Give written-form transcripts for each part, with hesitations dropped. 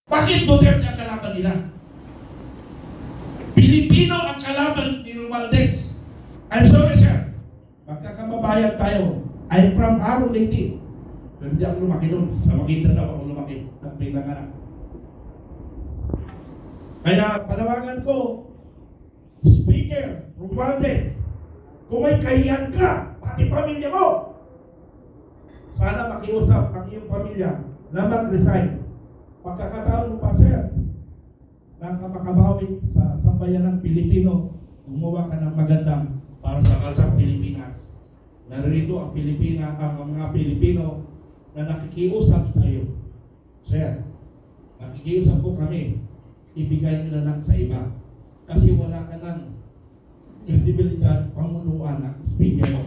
Bakit Duterte ang kalaban nila? Pilipino ang kalaban ni Romualdez. I'm sorry, sir. Magkakababayan tayo. I'm from Aro Leyte. Pero hindi ako lumaki doon. Sa Maguindanao ako lumaki. At pinanganak. Kaya panawagan ko, Speaker Romualdez, kung may kahiyan ka, pati pamilya mo, sana makiusap ang iyong pamilya na mag-resign. Pagkakataon pa, sir, na makabawi sa sambayanang Pilipino, gumawa ka ng magandang para sa kalsang Pilipinas. Narito ang mga Pilipino na nakikiusap sa iyo. Sir, nakikiusap po kami, ibigay nyo na lang sa iba. Kasi wala ka ng kredibilidad, pamunuan at speaker mo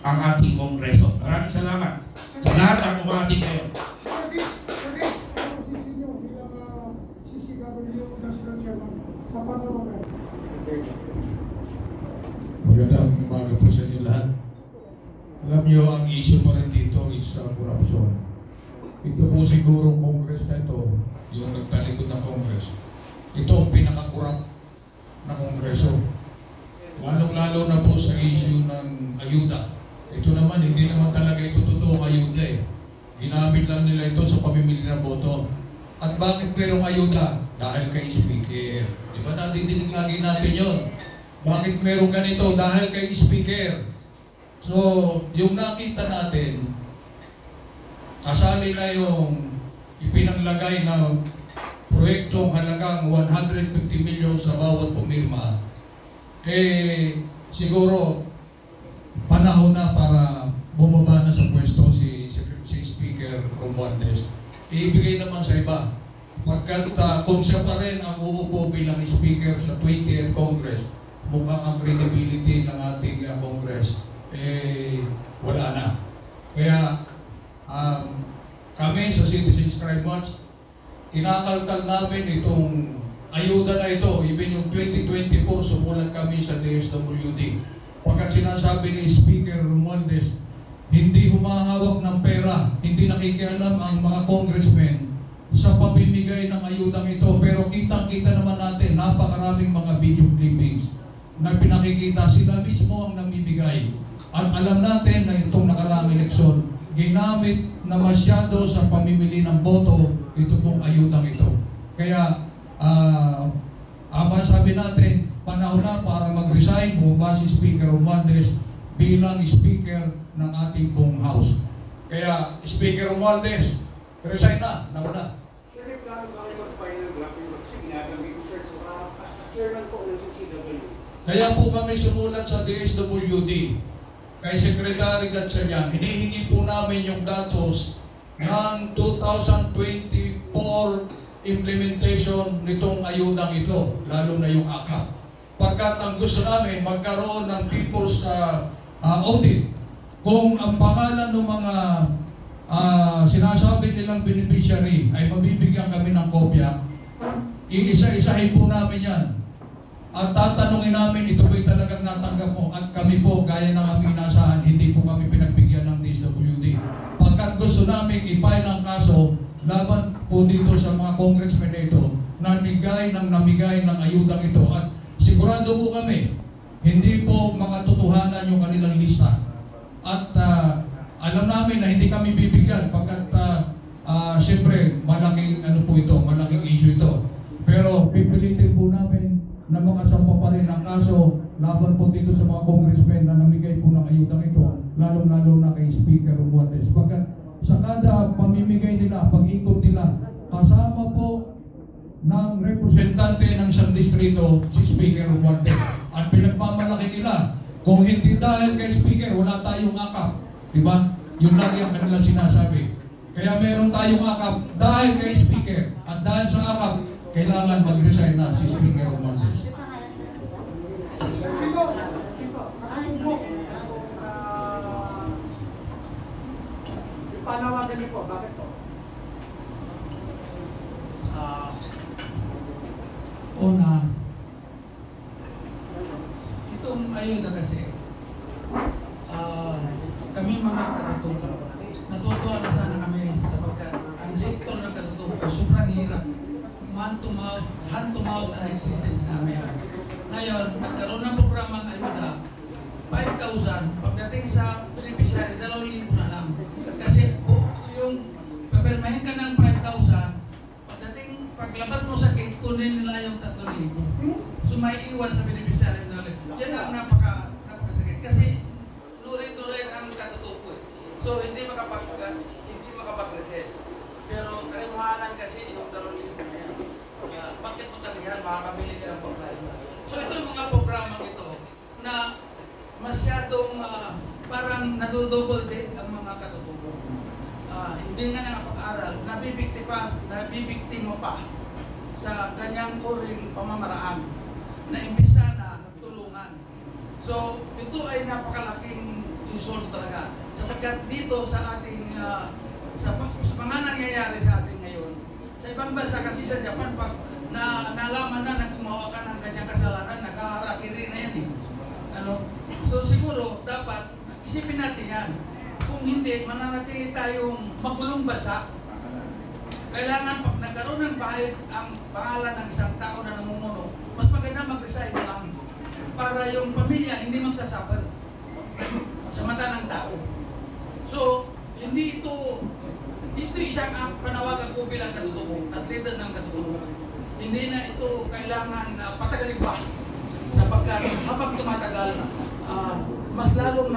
ang ating Kongreso. Maraming salamat sa lahat ng umating kayo. Magandang umaga po sa inyo lahat. Alam niyo, ang issue pa rin dito is korupsyon. Ito po siguro Congress na ito, yung nagtalikod ng Congress. Ito ang pinakakurap na Kongreso. Lalong-lalo na po sa issue ng ayuda. Ito naman, hindi naman talaga ito totoong ayuda eh. Ginamit lang nila ito sa pamimili ng boto. At bakit mayroong ayuda? Dahil kay Speaker. Di ba nadidinig lagi natin yun? Bakit mayroong ganito? Dahil kay Speaker. So, yung nakita natin, kasali na yung ipinanglagay na proyektong halagang 150 million sa bawat pumirma, siguro panahon na para bumaba na sa pwesto si Speaker Romualdez. Ibigay naman sa iba. Pagkat kung siya pa rin ang uupo bilang Speaker sa 20th Congress, mukhang ang credibility ng ating Congress, wala na. Kaya kami sa Citizens Crime Watch, kinakalkal namin itong ayuda na ito. Even yung 2024, sumulat kami sa DSWD. Pagkat sinasabi ni Speaker Romualdez, hindi humahawak ng pera, hindi nakikialam ang mga congressmen sa pamimigay ng ayudang ito. Pero kitang-kita naman natin, napakaraming mga video clippings na pinakikita sila mismo ang namimigay. At alam natin na itong nakaraang eleksyon, ginamit na masyado sa pamimili ng boto ito pong ayudang ito. Kaya, sabi natin, panahon na para mag-resign bumaba si Speaker Romualdez bilang Speaker ng ating pong House. Kaya, Speaker Romualdez, resign na, nauna. Sir, plano ba kayo mag-final drafting kasi ginagabi ko, sir, as chairman po ng CCW? Kaya po kami sumulat sa DSWD kay Secretary Gatchalian, hinihingi po namin yung datos ng 2024 implementation nitong ayudang ito, lalo na yung AKAP. Pagkat ang gusto namin, magkaroon ng people's audit. Kung ang pangalan ng mga sinasabi nilang beneficiary ay mabibigyan kami ng kopya, iisa-isahin po namin yan. At tatanungin namin, ito ba'y talagang natanggap mo? At kami po, gaya ng aming inaasahan, hindi po kami pinagbigyan ng DSWD. Pagkat gusto namin i-file ang kaso, laban po dito sa mga congressmen na ito, namigay ng ayudang ito. At sigurado po kami, hindi po makatotohanan yung kanilang lista. At alam namin na hindi kami bibigyan pagkat siyempre malaking malaking issue ito. Pero pipilitin po namin na makasampa pa rin ang kaso laban po dito sa mga congressmen na namigay po ng ayudang ito, lalong-lalo na kay Speaker Romualdez. Pagkat sa kada pamimigay nila, pag-ikot nila, kasama po ng representante ng isang distrito si Speaker Romualdez. At pinagmamalaki nila, kung hindi dahil kay Speaker, wala tayong AKAP. Diba? Yun lagi ang kanilang sinasabi. Kaya meron tayong AKAP dahil kay Speaker. At dahil sa AKAP, kailangan mag-resign na si Speaker Romualdez. Panawagan niyo po, bakit po? Una, itong ayuda kasi, kami mga katutubo, natutuwa na sana kami sapagkat ang sektor ng katutubo ay sobrang hirap. hand to mouth ang existence namin. Ngayon, nagkaroon ng programang ayuda, 5,000, pagdating sa beneficiary, 2,000 na lang. Kasi yung papirmahin ka ng 5,000, pagdating, paglabas mo sa gate, kunin nila yung 3,000. So may iwan sa beneficiary na ulit. Yan ang napakasakit. Kasi lurit-lurit ang katutubo. So hindi makapag-recess. Pero kalimuhanan kasi yung 2,000 na yan. Bakit mo talihan, makakabili ka ng pagkain. So ito yung mga programang ito na masyadong parang nadodouble date ang mga katutubo. Hindi nga nakapag-aral, nabibiktima pa sa kanyang uring pamamaraan na imbisa na tulungan. So ito ay napakalaking insult talaga. Sapagkat dito sa ating sa mga nangyayari sa atin ngayon, sa ibang bansa kasi sa Japan, pag nalaman na gumawa ka ng kanyang kasalanan, nakaharakiri na yan eh. So siguro dapat isipin natin yan. Kung hindi, mananatili tayong magulong bansa. Kailangan pag nagkaroon ng bahid ang pangalan ng isang tao na namumuno, mas maganda mag-resign na lang para yung pamilya hindi magsasuffer sa mata ng tao. So, hindi ito isang panawagan ko bilang katutubo at leader ng katutubo. Hindi na ito kailangan patagalin pa sapagkat habang tumatagal, mas lalong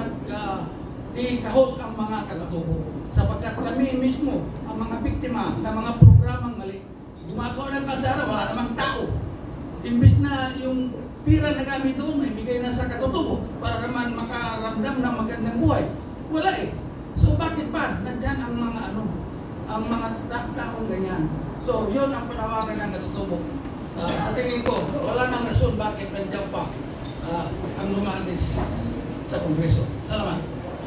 i-host ang mga katutubo. Sapagkat kami mismo, ang mga biktima ng mga programang mali, gumagawa ng kalsada, wala namang tao. Imbis na yung pira na kami doon, may bigay na sa katutubo para naman makaramdam ng magandang buhay. Wala eh. So bakit pa? Nandyan ang mga ang mga taong ganyan. So yun ang panawagan ng katutubo. Sa tingin ko, wala nang rason bakit nandiyan pa ang lumalis sa Kongreso. Salamat.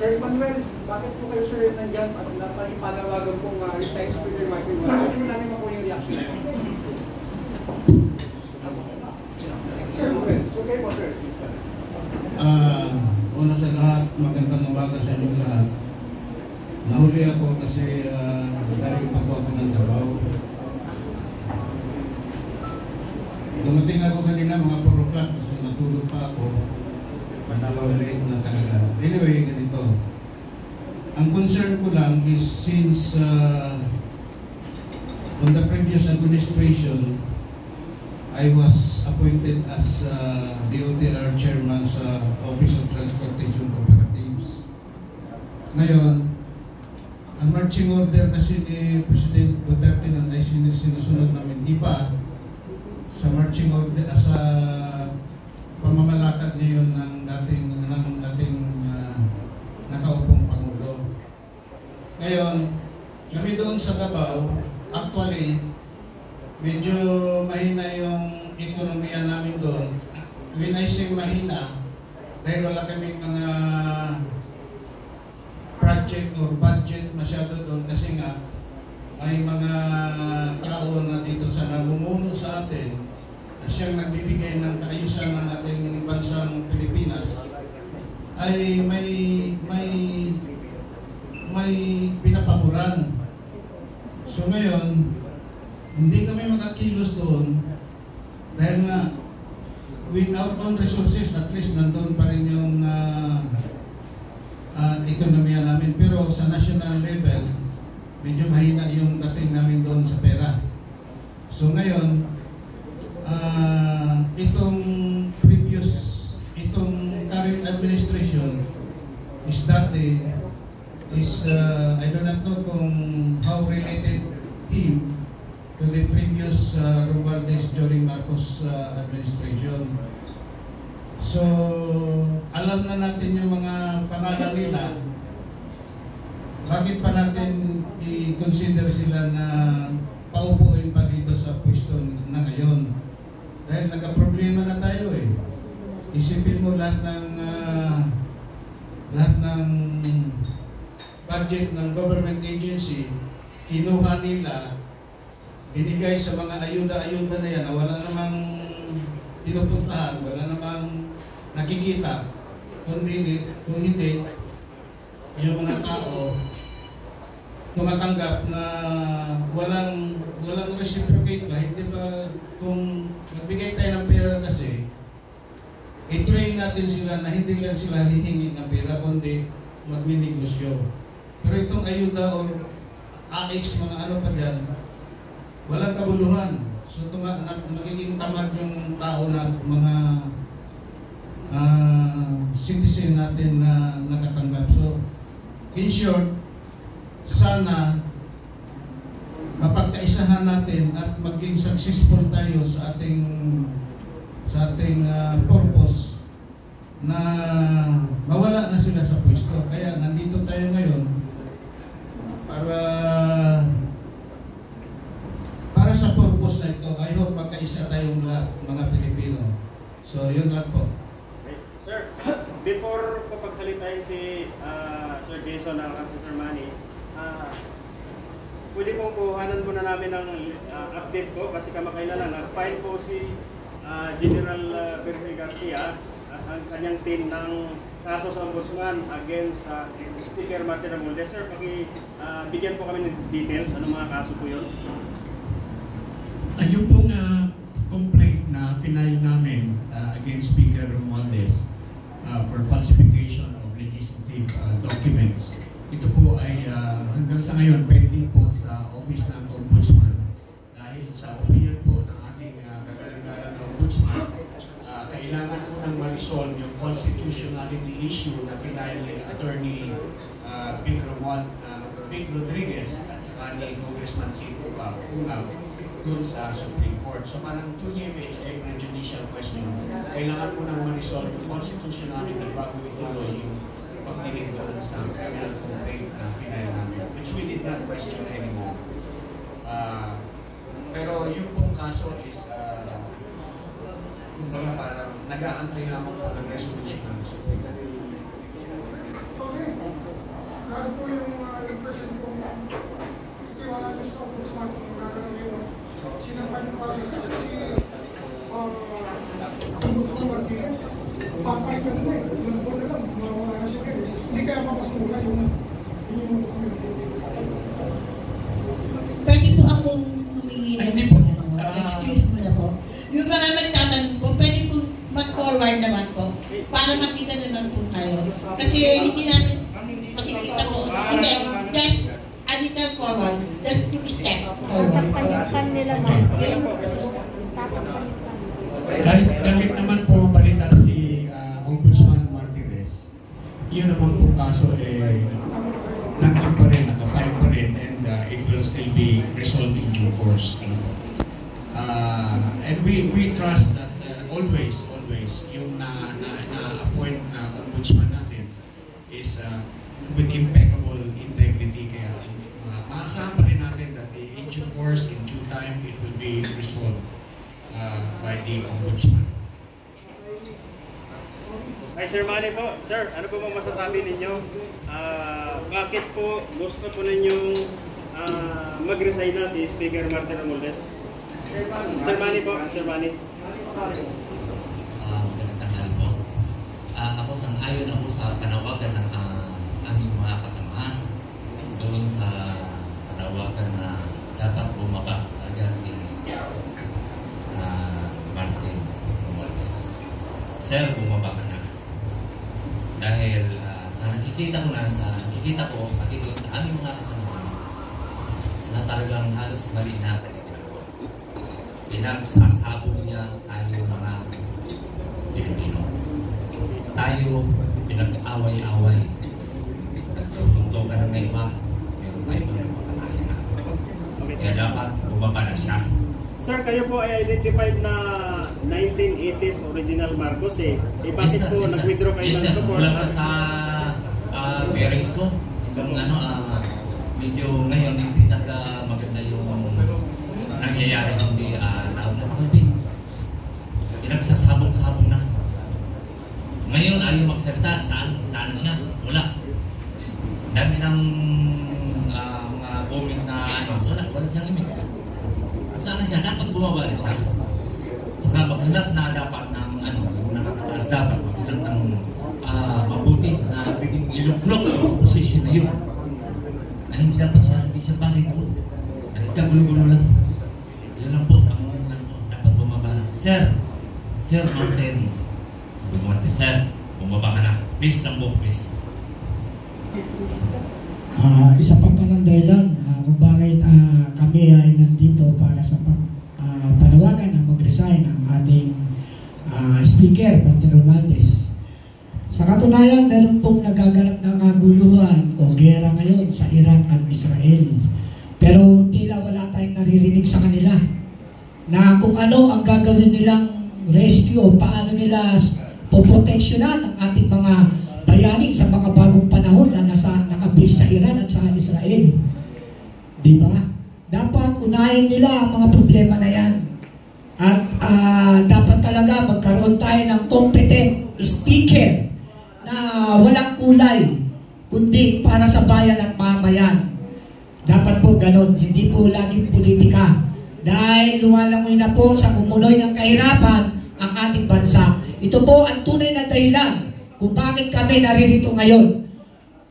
Sir Manuel, bakit po kayo sir nandiyan at napalipanawagan pong resign speaker Martin? Bakit mo namin makuha yung reaction na po? Sir Manuel, okay po sir. Una sa lahat, magandang umaga sa inyong lahat. Nahuli ako kasi galing pa po ako ng Davao. Dumating ako kanina mga 4 o'clock kasi natulog pa ako. Medyo late na talaga. Anyway, ganito. Ang concern ko lang is since on the previous administration, I was appointed as DOTR chairman sa Office of Transportation Cooperatives. Ngayon, ang marching order kasi ni President Duterte na ay sinusunod namin iba sa marching order sa pamamalakad ngayon ng dating nakaupong Pangulo. Ngayon, kami doon sa Davao, actually, medyo mahina yung ekonomiya namin doon. When I say mahina, dahil wala kaming mga project or budget masyado doon kasi nga may mga tao na dito sa namumuno sa atin na siyang nagbibigay ng kaayusan ng ating bansang Pilipinas ay may pinapaboran. So ngayon, hindi kami makakilos doon dahil nga with our own resources, at least nandun pa rin yung ekonomiya namin. Pero sa national level, medyo mahina yung dating namin doon sa pera. So ngayon, itong current administration is I do not know kung how related him to the previous Romualdez during Marcos administration. So, alam na natin yung mga pangalan nila. Bakit pa natin i-consider sila na paupuin pa dito sa pwesto na ngayon? Dahil nagka-problema na tayo eh. Isipin mo lahat ng budget ng government agency, kinuha nila, binigay sa mga ayuda-ayuda na yan na wala namang pinupuntahan, wala namang nakikita. Kung hindi, yung mga tao tumatanggap na walang reciprocate ba, hindi ba kung magbigay tayo ng pera kasi, i-train natin sila na hindi lang sila hihingi ng pera, kundi magninegosyo. Pero itong ayuda o AX, mga ano pa dyan, walang kabuluhan. So nagiging tamad yung tao na mga citizen natin na nakatanggap. So, in short, sana mapagkaisahan natin at maging successful tayo sa ating purpose na mawala na sila sa pwesto. Kaya nandito tayo ngayon para sa purpose na ito. I hope magkaisa tayong lahat, mga Pilipino. So, yun lang po. Sir, before ko pagsalitain si Sir Jason at si Sir Manny, pwede pong kuhanan muna namin ng update ko kasi kamakailan lang nag-file po si General Virgil Garcia at ang kanyang team ng kaso sa Ombudsman against Speaker Martin Romualdez. Sir, bigyan po kami ng details. Anong mga kaso po yun? Yung pong complaint na final namin against Speaker Romualdez for falsification of legislative documents. Ito po ay hanggang sa ngayon pending po sa Office ng Ombudsman dahil sa opinion po ng ating kagalang-galang na Ombudsman, kailangan po nang ma-resolve yung constitutionality issue na final ni Attorney Vic Rodriguez at saka ni Congressman Sid Ungab dun sa Supreme Court. So parang 2 years it's a judicial question. Kailangan po nang ma-resolve yung constitutionality bago ituloy yung pagdinig doon sa criminal complaint na final namin, which we did not question anymore. Pero yung pong kaso is kumbaga parang nag-aantay naman po ng resolution ng Supreme Court. Okay. Lalo po yung impression kong itiwala nyo sa Ombudsman kung gagawin ngayon. Sinampay yung process kasi Ombudsman Martinez, papalitan mo eh. Ilang buwan na lang, mawala na siya kayo. Hindi kaya mapasula yung dokumento. Pwede po akong humingi Ay, ng hindi po. excuse mo na po. Yung mga nagtatanong po, pwede po mag-forward naman po para makita naman po kayo. Kasi hindi namin makikita po. Hindi, just a little forward, just 2 steps forward. Tatakpan nila ma'am. Tatakpan. Kahit naman po mabalitan si Ombudsman Martinez, yun naman po kaso nandun pa rin, naka-file pa rin, and it will still be resolved in due course. And we trust that always yung na-appoint na ombudsman natin is with impeccable integrity. Kaya maasahan pa rin natin that in due course, in due time, it will be resolved by the ombudsman. Ay, Sir Manny po. Sir, ano po bang masasabi ninyo? Bakit po gusto po ninyong mag-resign na si Speaker Martin Romualdez? Sir Manny po. Sir Manny. Magandang tanghali po. Ako sang-ayon ako sa panawagan ng aming mga kasamahan doon sa panawagan na dapat bumaba talaga si Martin Romualdez. Sir, bumaba ka na. Dahil sa nakikita ko pati doon sa aming mga kasamahan na talagang halos mali na ginagawa. Pinagsasabog niya tayo mga Pilipino. Tayo pinag-away-away. Nagsusuntukan ng iba, meron tayo ng pakalayan na. Kaya dapat bumaba na siya. Sir, kayo po ay identified na 1980s original Marcos eh. Bakit po nag-withdraw kayo ng support? Wala pa sa parents ko. Hanggang medyo ngayon hindi talaga maganda yung nangyayari, hindi naunod-unod. Pinagsasabong-sabong na. Ngayon ayaw magsalita. Saan na siya? Wala. Dami ng mga comment na wala siyang imig. Saan na siya? Dapat bumaba na siya. Saka maghanap na dapat ng yung nakakataas dapat maghanap ng mabuti na pwedeng iluklok sa posisyon na yun. Na hindi siya bagay doon. Nagkagulo-gulo lang. Yan lang po ang Sir Martin Romualdez, sir, bumaba ka na. Please, tambok, please. Isa pa ng dahilan kung bakit kami ay nandito para sa panawagan na mag-resign ang ating Speaker, Martin Romualdez. Sa katunayan, meron pong nagaganap na kaguluhan o gera ngayon sa Iran at Israel. Pero tila wala tayong naririnig sa kanila na kung ano ang gagawin nilang rescue o paano nila poproteksyonan ang ating mga bayani sa mga bagong panahon na nakabase sa Iran at sa Israel. Di ba? Dapat unahin nila ang mga problema na yan. At dapat talaga magkaroon tayo ng competent speaker na walang kulay, kundi para sa bayan at mamayan. Dapat po ganun, hindi po laging politika. Dahil lumalangoy na po sa kumunoy ng kahirapan ang ating bansa. Ito po ang tunay na dahilan kung bakit kami naririto ngayon.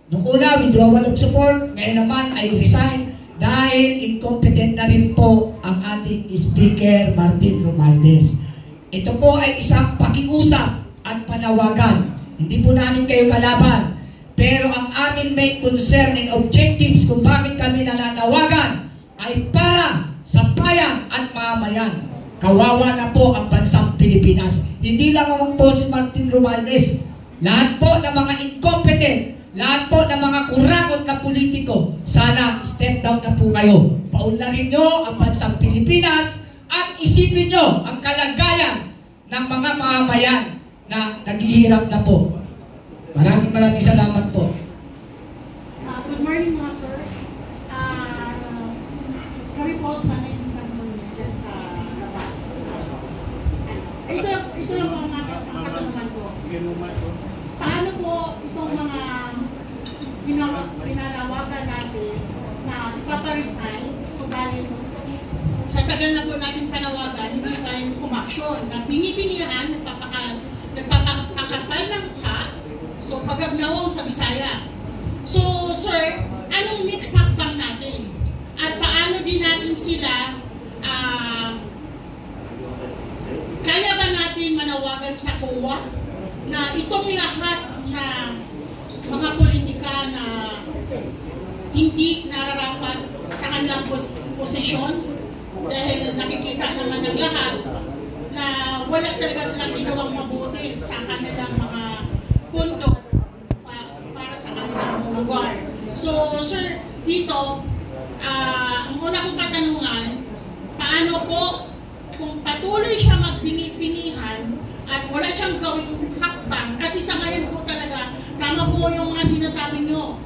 Noong una, withdrawal of support, ngayon naman ay resign dahil incompetent na rin po ang ating Speaker Martin Romualdez. Ito po ay isang pakiusap at panawagan. Hindi po namin kayo kalaban. Pero ang aming main concern and objectives kung bakit kami nananawagan ay para sa bayan at mamayan. Kawawa na po ang bansang Pilipinas. Hindi lang naman po si Martin Romualdez. Lahat po ng mga incompetent, lahat po ng mga kurangot na politiko, sana step down na po kayo. Paunlarin nyo ang bansang Pilipinas at isipin nyo ang kalagayan ng mga mamayan na naghihirap na po. Maraming salamat po. Good morning mga sir. Kami po sana yung tanong dyan sa labas. Ito lang po ang katanungan ko. Paano po itong mga pinanawagan natin na ipaparesign, subalit sa tagal na po natin panawagan, hindi pa rin umaksyon. Nagbingi-bingihan, nagpapakapal ng mukha, so pagagnawang sa Bisaya. So, sir, anong mix-up bang natin? At paano din natin sila, kaya ba natin manawagan sa COA na itong lahat na mga politika na hindi nararapat sa kanilang posisyon dahil nakikita naman ng lahat na wala talaga silang ginawang mabuti sa kanilang mga pundo para sa kanilang lugar. So, sir, dito, ang una kong katanungan, paano po kung patuloy siya magbingi-bingihan at wala siyang gawing hakbang, kasi sa ngayon po talaga, tama po yung mga sinasabi nyo,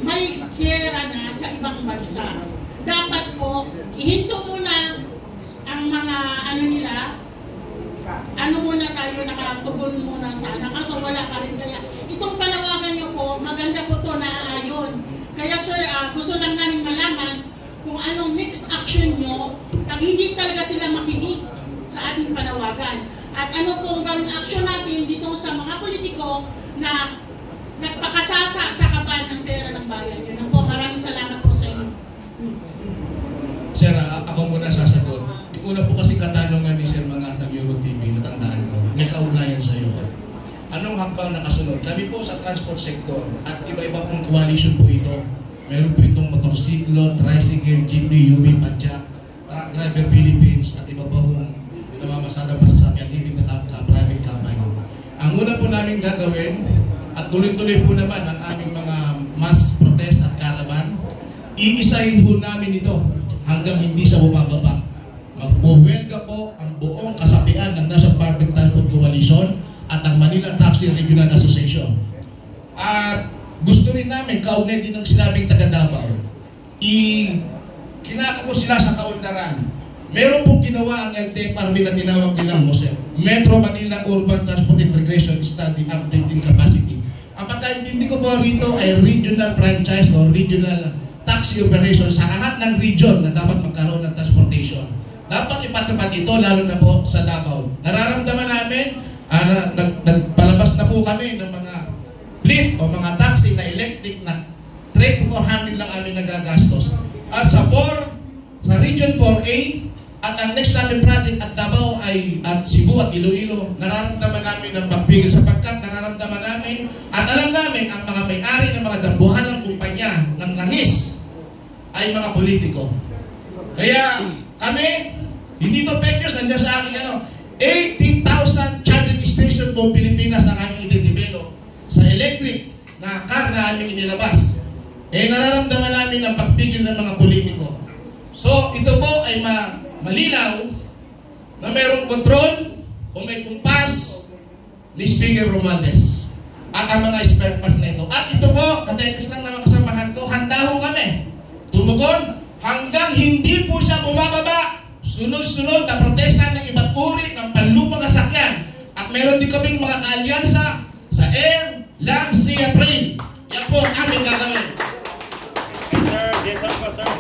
may gera na sa ibang bansa. Dapat po, ihinto muna ang mga muna tayo, nakatugon muna sana, kaso wala pa rin. Kaya itong panawagan nyo po, maganda po to, naaayon. Kaya sir, gusto lang namin malaman kung anong next action nyo pag hindi talaga sila makinig sa ating panawagan. At ano pong gawing action natin dito sa mga politiko na nagpakasasa sa kapal ng pera ng bayan. Yun lang po. Maraming salamat po sa inyo. Sir, ako muna sasagot. Una po kasi katanungan ni Sir Mangat ng Euro TV, natandaan ko, may kaugnayan sa iyo. Anong hakbang nakasunod? Kami po sa transport sector at iba-iba pong coalition po ito. Meron po itong motorsiklo, tricycle, jeepney, UV, padjak, truck driver Philippines at iba pa pong namamasada pa sa sakyan, ibig na private company. Ang una po namin gagawin at tuloy-tuloy po naman ang aming mga mass protest at caravan, iisahin po namin ito hanggang hindi siya bumababa. Magbuwelga po ang buong kasapian ng National Public Transport Coalition at ang Manila Taxi Regional Association. At gusto rin namin, kaugnay din ng sinabing taga Davao, kinaka po sila sa kaunlaran. Meron pong ginawa ang LTFRB na tinawag nilang Metro Manila Urban Transport Integration Study Updating Capacity. Ang pagkaintindi ko po rito ay regional franchise o regional taxi operation sa lahat ng region na dapat magkaroon ng transportation. Dapat ipatupad ito, lalo na po sa Davao. Nararamdaman namin, nagpalabas na po kami ng mga fleet o mga taxi na electric na 300 to 400 lang amin nagagastos. At sa Region 4A at ang next namin project at Davao ay at Cebu at Iloilo, nararamdaman namin ng pagpigil sapagkat nararamdaman namin at alam namin ang mga may-ari ng mga dambuhalang kumpanya ng langis ay mga politiko. Kaya kami, hindi to fake news, nandiyan sa akin 18,000 charging station po Pilipinas ang aming i-develop sa electric na car na aming inilabas. Nararamdaman namin ang pagpigil ng mga politiko. So, ito po ay malinaw na mayroong control o may kumpas ni Speaker Romualdez at ang mga spare parts na ito. At ito po, katetes lang na mga kasamahan ko, handa ho kami tumugon hanggang hindi po siya bumababa. Sunod-sunod na protesta ng iba't uri ng panlupang sasakyan. At meron din kaming mga kaalyansa sa air, land, sea at rail. Yan po ang aming gagawin. Sir, Jason po, sir.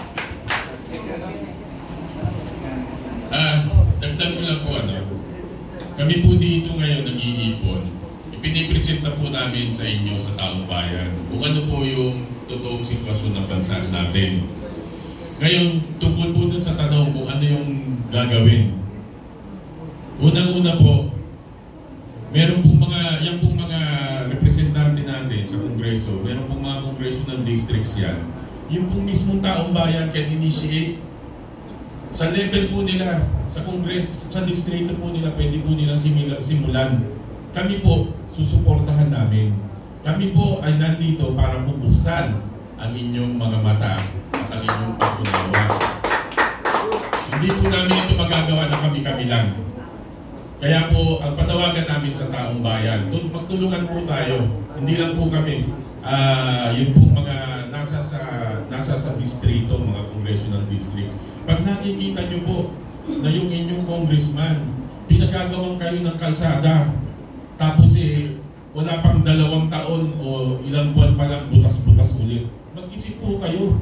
Dagdag ko lang po, kami po dito ngayon nag-iipon. Ipinipresenta po namin sa inyo sa taong bayan kung ano po yung totoong sitwasyon ng bansa natin. Ngayon, tungkol po dun sa tanong kung ano yung gagawin. Unang-una po, meron pong yan pong mga representante natin sa Kongreso, meron pong mga Kongreso ng districts yan. Yung pong mismong taong bayan can initiate sa level po nila, sa Kongreso, sa distrito po nila, pwede po nilang simulan. Kami po, susuportahan namin. Kami po ay nandito para bubuksan ang inyong mga mata at ang inyong pagtunawa. Hindi po namin ito magagawa na kami-kami lang. Kaya po, ang panawagan namin sa taong bayan, magtulungan po tayo. Hindi lang po kami, yun po mga nasa sa distrito, mga congressional districts. Pag nakikita nyo po na yung inyong congressman, pinagagawan kayo ng kalsada, tapos wala pang 2 taon o ilang buwan pa lang butas-butas ulit. Mag-isip po kayo,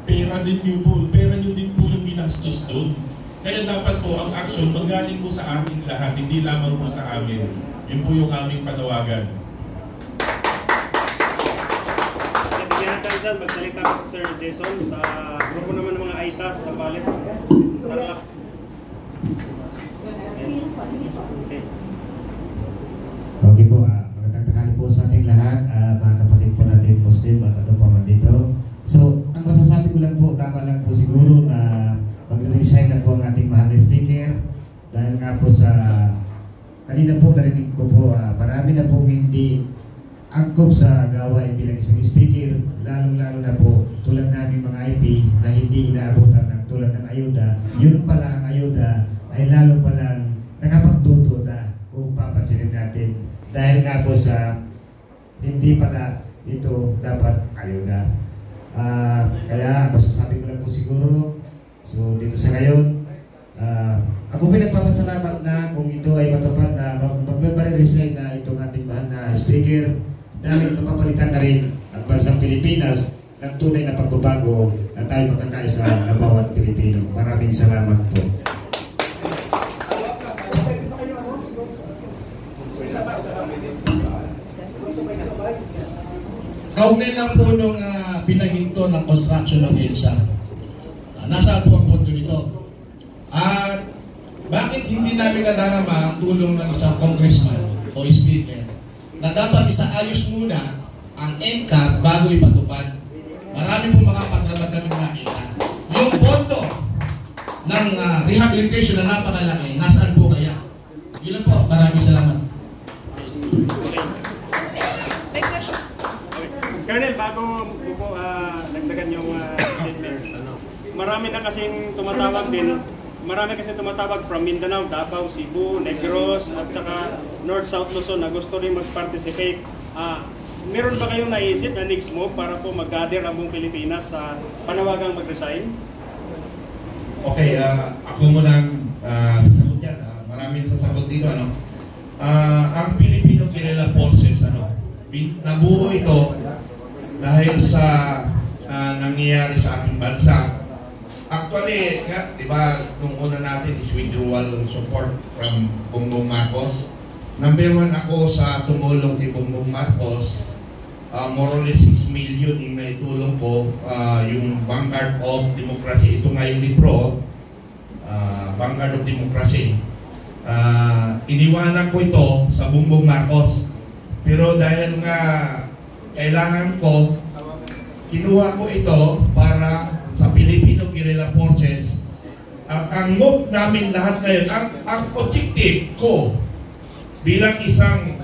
pera nyo din po yung ginastos doon. Kaya dapat po ang action manggaling po sa ating lahat, hindi lamang po sa amin. Yun po yung aming panawagan. Magsalita ko si Sir Jason sa grupo naman ng mga AITA sa Zambales. Sarap. Okay po, magandang tanghali po sa ating lahat, mga kapatid po natin Muslim at ito po man dito. So, ang masasabi ko lang po, tama lang po siguro na mag-resign na po ang ating mahal na speaker dahil nga po sa kanina po narinig ko po, marami na po hindi angkop sa gawain bilang isang speaker, lalong-lalo na po tulad namin mga IP na hindi inaabutan ng tulad ng ayuda. Yun pala ang ayuda ay lalo palang nakapagdududa kung papansinin natin dahil nga po sa hindi pala ito dapat ayuda. Kaya masasabi ko lang po siguro, so dito sa ngayon, ako pinagpapasalamat na kung ito ay matupad na mag-resign na itong ating mahal na speaker dahil mapapalitan na rin ang bansang Pilipinas ng tunay na pagbabago na tayo magkakaisa na bawat Pilipino. Maraming salamat po. Kaugnay lang po nung pinahinto ng construction ng EDSA. Nasaan po ang pondo nito? At bakit hindi namin nadarama ang tulong ng isang congressman o speaker na dapat isaayos muna ang NCAP bago ipatupad? Marami po mga paglaban kami nakita. Yung pondo ng rehabilitation na napakalaki, nasaan po kaya? Yun lang po. Maraming salamat. Colonel, bago po nagdagan yung statement, marami na kasing tumatawag din. Marami kasi tumatawag from Mindanao, Davao, Cebu, Negros, at saka North-South Luzon na gusto rin mag-participate. Meron ba kayong naisip na next move para po mag-gather ang buong Pilipinas sa panawagang mag-resign? Okay, ako munang sasagot yan. Maraming sasagot dito. Ang Filipino Guerrilla Forces, nabuo ito dahil sa nangyayari sa ating bansa. Actually, di ba, nung una natin is withdrawal support from Bongbong Marcos. Number 1 ako sa tumulong kay Bongbong Marcos. More or less 6 million yung naitulong ko, yung Vanguard of Democracy. Ito nga yung libro. Vanguard of Democracy. Iniwanan ko ito sa Bongbong Marcos. Pero dahil nga kailangan ko, kinuha ko ito para sa Filipino Guerrilla Forces. Ang move namin lahat ngayon, ang objective ko bilang isang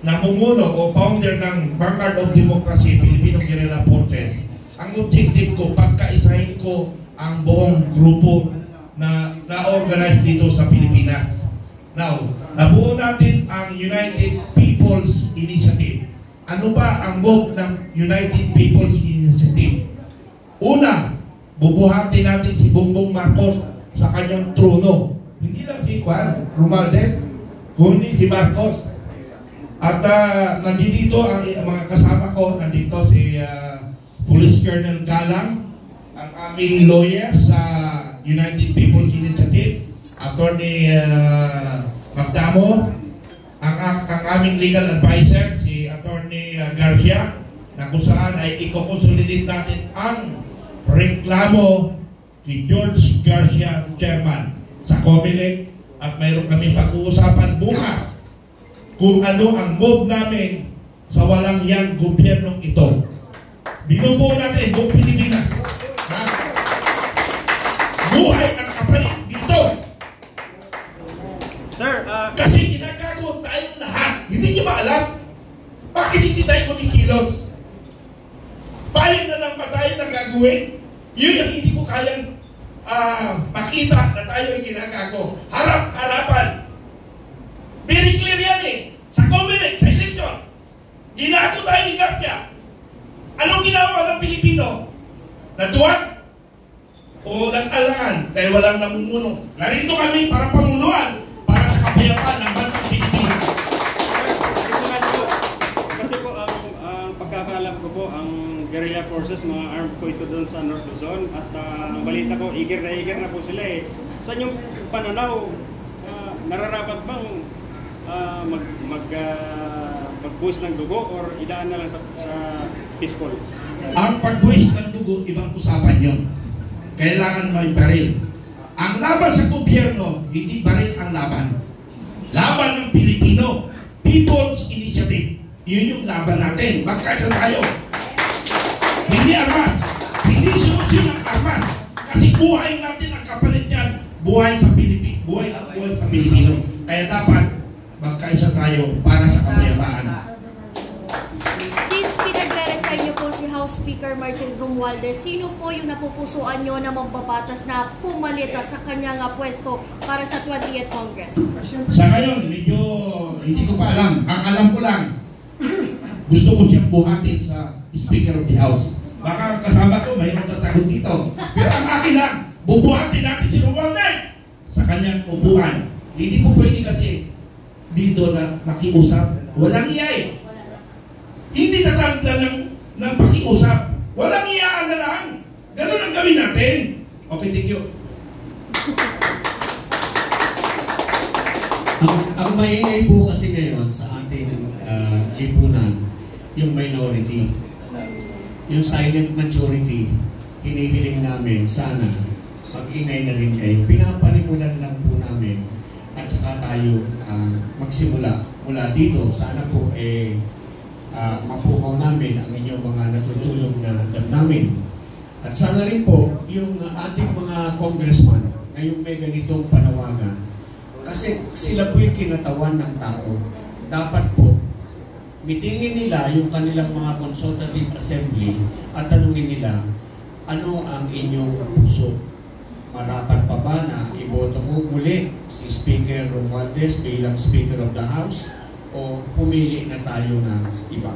namumuno o founder ng Vanguard of Democracy, Filipino Guerrilla Forces, ang objective ko, pagkaisahin ko ang buong grupo na na-organize dito sa Pilipinas. Now, nabuo natin ang United People's Initiative. Ano ba ang move ng United People's Initiative? Una, bubuhatin natin si Bongbong Marcos sa kanyang trono. Hindi lang si Juan Romualdez, kundi si Marcos. At nandito ang mga kasama ko, nandito si Police Colonel Galang, ang aming lawyer sa United People's Initiative, Attorney Magdamo, ang aming legal advisor, si Attorney Garcia, na kung saan ay i-consolidate natin ang reklamo ni George Garcia, Chairman, sa COMELEC, at mayroon kami pag-uusapan bukas kung ano ang move namin sa walang hiyang gobyernong ito. Binubuo natin buong Pilipinas. Buhay ang kapalit dito. Sir, kasi ginagago tayong lahat. Hindi nyo ba alam? Bakit hindi tayo kumikilos? Payag na lang ba tayo na gagawin? Yun ang hindi ko kayang makita na tayo ay ginagago. Harap-harapan. Very clear yan eh. Sa COMELEC, sa election. Ginago tayo ni Garcia. Anong ginawa ng Pilipino? Natuwag? O nag-alangan dahil walang namumuno? Narito kami para pamunuan, para sa kapayapaan ng bansang Pilipinas. Kasi po, ang pagkakaalam ko po, ang guerrilla forces, mga armed po ito doon sa North Luzon. At ang balita ko, eager na po sila eh. Sa inyong pananaw, nararapat bang mag-buwis ng dugo or idaan na lang sa peaceful? Ang pagbuwis ng dugo, ibang usapan yun. Kailangan may baril. Ang laban sa gobyerno, hindi baril ang laban. Laban ng Pilipino, People's Initiative. Yun yung laban natin. Magkaisa tayo. Hindi armas. Hindi solusyon ang armas. Kasi buhay natin ang kapalit yan. Buhay sa Pilipino. Buhay sa Pilipino. Kaya dapat magkaisa tayo para sa kapayapaan. Since pinagre-resign niyo po si House Speaker Martin Romualdez, sino po yung napupusuan niyo na magbabatas na pumalita sa kanyang pwesto para sa 20th Congress? Sa ngayon, medyo hindi ko pa alam. Ang alam ko lang, gusto ko siyang buhatin sa Speaker of the House. Baka kasama ko, mayroon sasagot dito. Pero ang akin lang, bubuhatin natin si Romualdez sa kanyang upuan. Hindi po pwede kasi dito na makiusap. Walang iya eh. Hindi tatanggal ng pakiusap. Walang iyaan na lang. Ganun ang gawin natin. Okay, thank you. Ang maingay po kasi ngayon sa ating lipunan, yung minority. Yung silent majority, hinihiling namin sana mag-ingay na rin kayo. Pinapanimulan lang po namin at saka tayo magsimula mula dito. Sana po mapukaw namin ang inyong mga natutulong na damdamin. At sana rin po yung ating mga congressman ngayong may ganitong panawagan, kasi sila po yung kinatawan ng tao. Dapat po mitingin nila yung kanilang mga consultative assembly at tanungin nila, ano ang inyong puso? Marapat pa ba na iboto ko muli si Speaker Romualdez bilang Speaker of the House o pumili na tayo ng iba?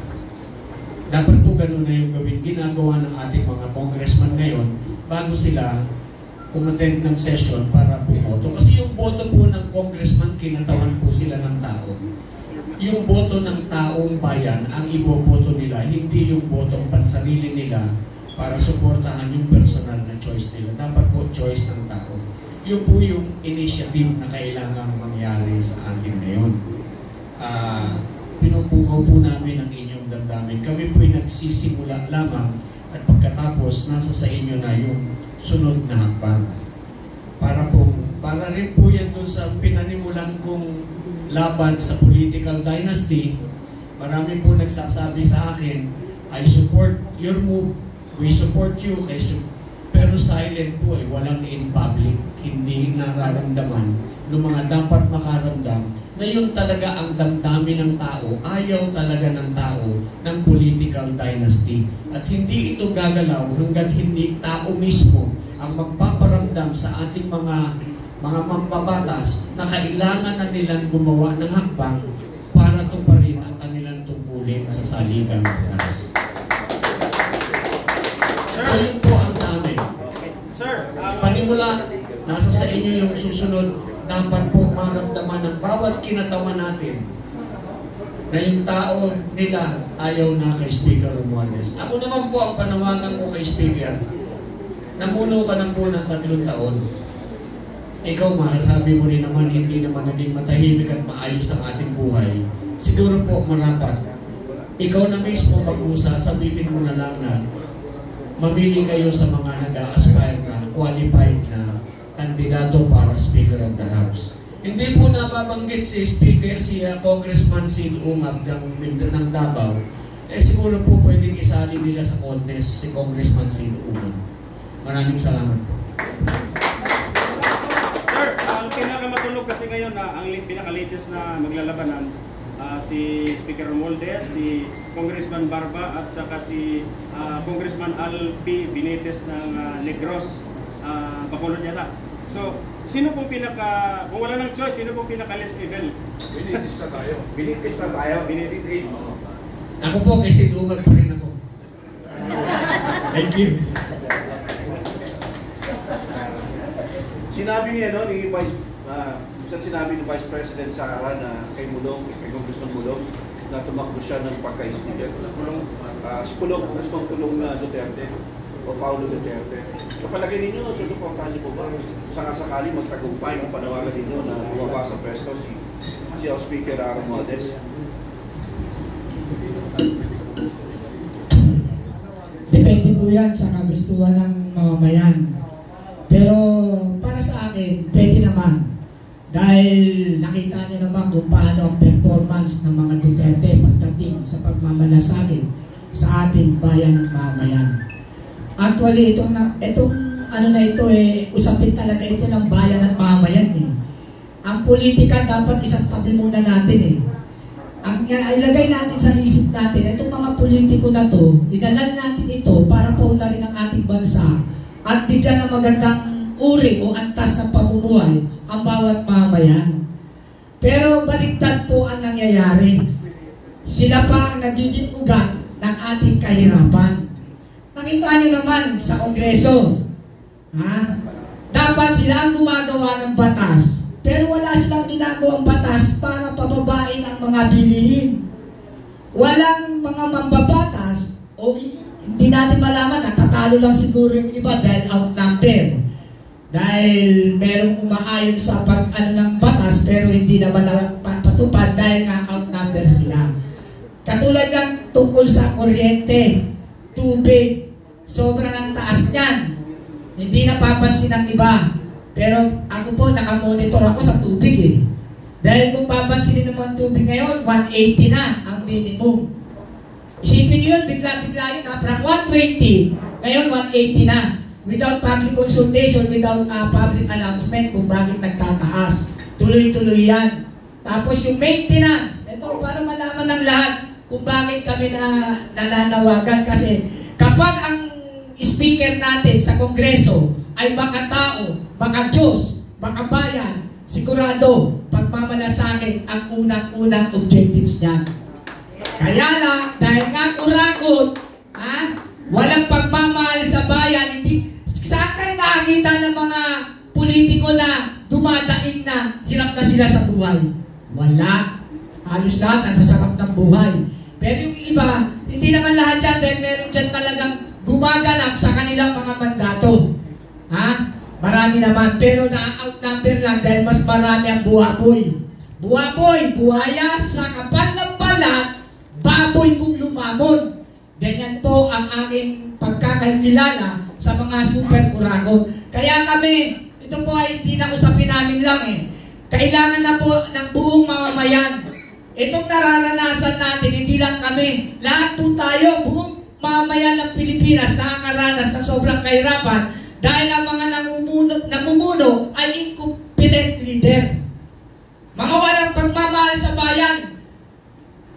Dapat po ganun na yung gawin. Ginagawa ng ating mga congressman ngayon bago sila umattend ng session para pumoto. Kasi yung boto po ng congressman, kinatawan po sila ng tao. Yung boto ng taong bayan, ang iboboto nila, hindi yung botong pansarili nila para suportahan yung personal na choice nila. Dapat po choice ng tao. Yun po yung initiative na kailangang mangyari sa atin ngayon. Pinupukaw po namin ang inyong damdamin. Kami po ay nagsisimula lamang at pagkatapos nasa sa inyo na yung sunod na hakbang. Para rin po yan dun sa pinanimulan kong laban sa political dynasty. Marami po nagsasabi sa akin, I support your move, we support you, pero silent po walang in public, hindi nararamdaman ng mga dapat makaramdam. Ngayon talaga ang damdamin ng tao, ayaw talaga ng tao ng political dynasty. At hindi ito gagalaw hanggat hindi tao mismo ang magpaparamdam sa ating mga mambabatas na kailangan na nilang gumawa ng hakbang para tuparin ang kanilang tungkulin sa saligang batas. So yun po ang sa amin. Sir, panimula, nasa sa inyo yung susunod. Dapat po maramdaman ng bawat kinatawa natin na yung tao nila ayaw na kay Speaker Romualdez. Ako naman po ang panawagan ko kay Speaker. Namuno ka na po ng 3 taon. Ikaw sabi mo rin naman hindi naman naging matahimik at maayos ang ating buhay. Siguro po marapat. Ikaw na mismo magkusa, sabihin mo na lang na mamili kayo sa mga nag-a-aspire na qualified na kandidato para Speaker of the House. Hindi po nababanggit si Speaker, si Congressman Sid Umab ng Davao. Siguro po pwedeng isali nila sa contest si Congressman Sid Umab. Maraming salamat po. Sir, ang pinakamatulog kasi ngayon na ang pinaka-latest na maglalabanan si Speaker Romualdez, si Congressman Barba at saka si Congressman Al P. Benitez ng Negros, Bacolod yata. So, sino pong kung wala ng choice, sino pong pinaka-less evil? Benitez na tayo. Benitez na tayo. Benitez. Ako po, kay Sid Umab pa rin ako. Thank you. Sinabi niya ni sinabi ni Vice President Sara na kay Congressman Mulong na tumakbo siya ng pagka-speaker. Gustong tulong na Duterte o Paulo Duterte. So palagay ninyo, susuportahan niyo po ba? Sakasakali magtagumpay ang panawagan ninyo na bumaba sa pwesto si House Speaker Romualdez? Depende po yan sa kagustuhan ng mamamayan. Pero para sa akin, pwede naman. Dahil nakita niyo naman kung paano ang performance ng mga Duterte pagdating sa pagmamalasakit sa ating bayan ng mamamayan. Actually, itong usapin talaga ito ng bayan at mamamayan eh. Ang politika dapat isang tabi muna natin eh. Ang ilagay natin sa isip natin, itong mga politiko na to, idalal natin ito para paunlarin ang ating bansa at bigyan ng magandang uri o antas ng pamumuhay ang bawat mamamayan. Pero baliktad po ang nangyayari. Sila pa ang nagiging ugat ng ating kahirapan. Nakita niyo naman sa Kongreso, dapat sila ang gumagawa ng batas, pero wala silang ginagawang batas para pababain ang mga bilihin. Walang mga mambabatas o hindi natin malaman na tatalo lang siguro yung iba dahil outnumber. Dahil merong umaayon sa ng batas pero hindi naman patupad dahil nga outnumber sila. Katulad ng tungkol sa kuryente, tubig, sobrang ang taas niyan. Hindi napapansin ng iba. Pero ako po, nakamonitor ako sa tubig eh. Dahil kung papansinin naman tubig ngayon, 180 na ang minimum. Isipin nyo yun, bigla-bigla yun. From 120, ngayon 180 na. Without public consultation, without public announcement kung bakit nagtataas. Tuloy-tuloy yan. Tapos yung maintenance, ito para malaman ng lahat kung bakit kami nananawagan. Kasi kapag ang speaker natin sa Kongreso ay makatao, maka-Diyos, makabayan, sigurado, pagmamalasakit ang unang-unang objectives niya. Kaya lang, dahil nga kurakot, walang pagmamahal sa bayan, hindi, saan kayo nakakita ng mga politiko na dumadaing na hirap na sila sa buhay? Wala. Halos lahat nagsasarap ng buhay. Pero yung iba, hindi naman lahat dyan dahil meron dyan talagang gumaganap sa kanilang mga mandato. Marami naman, pero na-outnumber lang dahil mas marami ang buhaboy. Buhaboy, buhaya sa kapal ng balat, baboy kung lumamon. Ganyan po ang aking pagkakakilala sa mga super kuragon. Kaya kami, ito po ay hindi na usapin namin lang eh. Kailangan na po ng buong mamamayan. Itong nararanasan natin, hindi lang kami. Lahat po tayo, buong mamamayan ng Pilipinas nakakaranas ng sobrang kahirapan dahil ang mga namumuno ay incompetent leader. Mga walang pagmamahal sa bayan.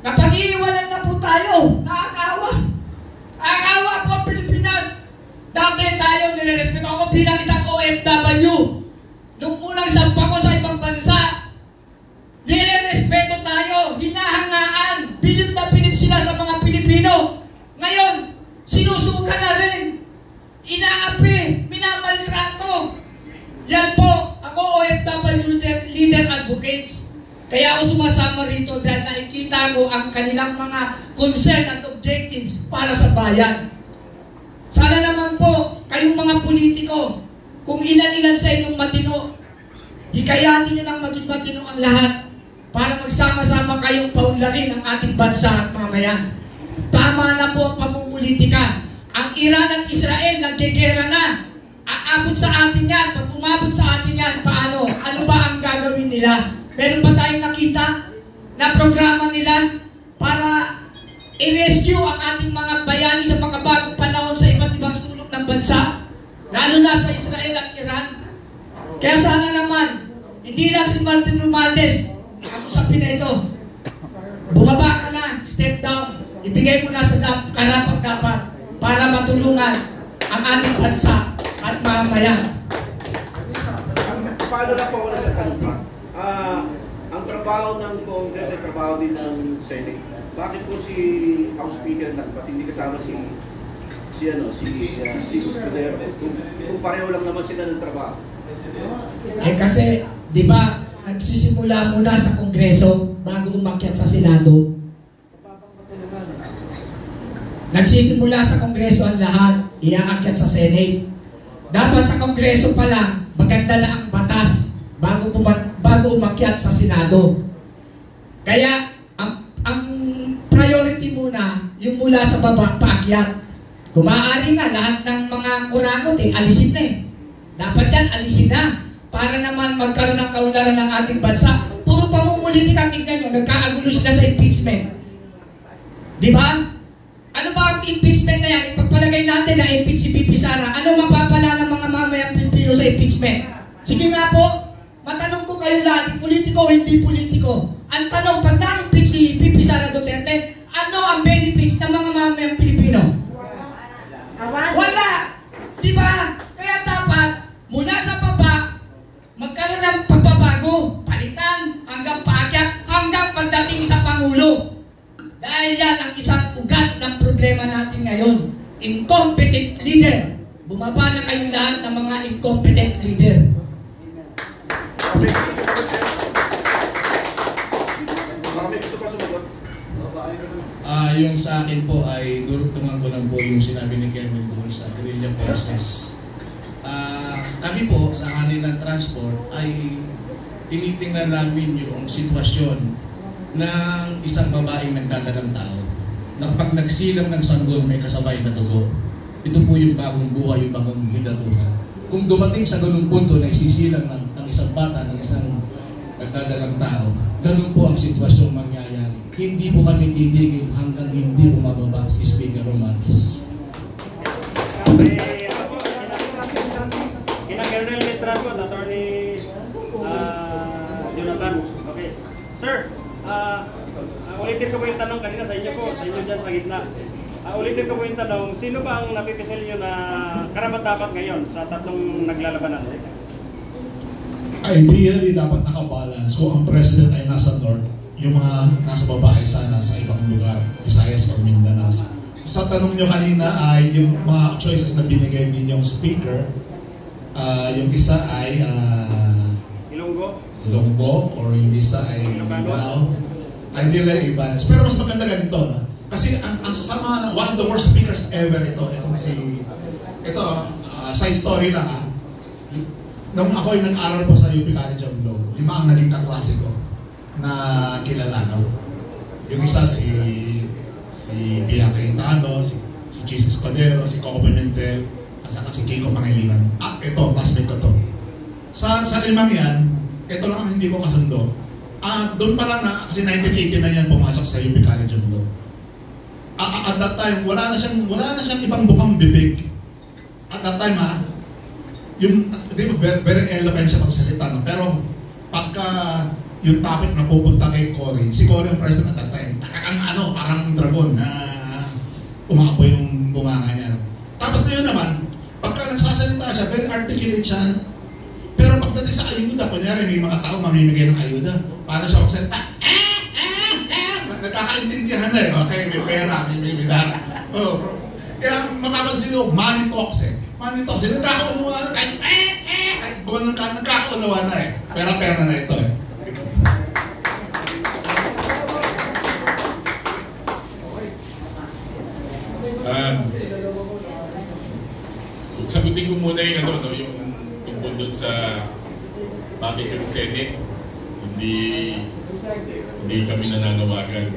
Napag-iiwanan na po tayo. Nakakawa. Nakakawa po ang Pilipinas. Dati tayo nire-respeto ako bilang isang OFW. Nung unang sampa ko sa ibang bansa, nire-respeto tayo. Hinahangaan. Bilib na bilib sila sa mga Pilipino. Ngayon, sinusuka na rin. Inaapi. Minamaltrato. Yan po, ako OFW leader advocates. Kaya ako sumasama rito dahil nakikita ko ang kanilang mga concern at objectives para sa bayan. Sana naman po, kayong mga politiko, kung ilan-ilan sa inyong matino, hikayatin nyo nang maging matino ang lahat para magsama-sama kayong paunlarin ang ating bansa at mamayan. Tama na po ang pamumulitika. Ang Iran at Israel naggegera na. Aabot sa atin yan. Pag umabot sa atin yan, paano? Ano ba ang gagawin nila? Meron ba tayong nakita na programa nila para i-rescue ang ating mga bayani sa makabagong panahon sa iba't ibang sulok ng bansa? Lalo na sa Israel at Iran. Kaya sana naman, hindi lang si Martin Romualdez ang usapin na ito. Bumaba ka na, step down. Ibigay mo na sa karapat-dapat para matulungan ang ating bansa at mamamayan. Paano na po ako na sa tanong pa? Ang trabaho ng Congress ay trabaho din ng Senate. Bakit po si House Speaker ba't hindi kasama si Scudero? Kung pareho lang naman sila ng trabaho. Eh kasi, di ba, nagsisimula muna sa Kongreso bago umakyat sa Senado. Nagsisimula sa Kongreso ang lahat, iaakyat sa Senate. Dapat sa Kongreso pa lang, maganda na ang batas bago umakyat sa Senado. Kaya, ang priority muna, yung mula sa baba, paakyat. Kung maaari nga, lahat ng mga kurakot, alisin na eh. Dapat yan, alisin na. Para naman magkaroon ng kaunlaran ng ating bansa. Puro pamumulitika, tignan nyo, nagkaagulo sila sa impeachment. Di ba? Ano ba ang impeachment na yan? Ipagpalagay natin na impeach si Pipi Sara. Ano mapapala ng mga mamayang Pilipino sa impeachment? Sige nga po, matanong ko kayo lahat, politiko o hindi politiko. Ang tanong, pag na-impeach si Pipi Sara Duterte, ano ang benefits ng mga mamayang Pilipino? Wala! Di ba? Kaya dapat, mula sa baba, magkaroon ng pagbabago, palitan, hanggang paakyat, hanggang pagdating sa Pangulo. Dahil yan ang isang ugat ng problema natin ngayon. Incompetent leader. Bumaba na kayong lahat ng mga incompetent leader. Yung sa akin po ay durugtungan ko lang po yung sinabi ni Kevin doon sa guerrilla forces. Kami po sa kanilang transport ay tinitingnan namin yung sitwasyon ng isang babaeng nagdadalang tao na kapag nagsilang ng sanggol may kasabay na dugo. Ito po yung bagong buhay, yung bagong lidatuhan. Kung dumating sa ganung punto na isisilang ng isang bata, ng isang nagdadalang tao, ganun po ang sitwasyong mangyayari. Hindi po kami titigil hanggang hindi bumababa si Speaker Romualdez. Colonel Letranco, Attorney Jonathan. Okay. Sir, ulitin ko po yung tanong kanina sa inyo po, sa inyo dyan sa gitna. Ulitin ko po yung tanong, sino ba ang napipisil nyo na karapat-dapat ngayon sa tatlong naglalabanan? Ideally, dapat nakabalance. Kung ang president ay nasa north, yung mga nasa baba ay sana sa ibang lugar, Visayas or Mindanao. Sa tanong nyo kanina ay yung mga choices na binigay ninyong speaker, yung isa ay Ilonggo or yung isa ay Mindanao. Ideally, i-balance. Pero mas maganda ganito na. Kasi ang sama na one of the worst speakers ever itong side story lang nung ako ay nag-aral po sa UP College of Law, 5 ang naging kaklase ko na kilala, no? Yung isa si Bianca Quintano, si Jesus Cordero, si Coco Pimentel, at saka si Kiko Pangilinan. Ito, classmate ko to. Sa limang yan, ito lang ang hindi ko kasundo. Doon pa lang na, kasi 1980 na yan pumasok sa UP College of Law. At that time, wala na siyang ibang bukang bibig. At that time yung, di ba, very eloquent siya magsalita, no? Pero pagka yung topic na pupunta kay Cory, si Cory ang president at that time, parang dragon na umapoy yung bunganga niya. Tapos na yun naman, pagka nagsasalita siya, very articulate siya. Pero pagdating sa ayuda, kunyari may mga tao mamimigay ng ayuda, paano siya magsalita? Nagkakaintindihan na eh. Okay, may pera, may bibidara. Kaya mapapansin nyo, money talks eh. Money talks eh. Nagkakaunawa na, kahit buwan nagkakaunawa na eh. Pera-pera na ito eh. Sagutin ko muna yung yung tungkol doon sa bakit yung Senate hindi kami nananawagan.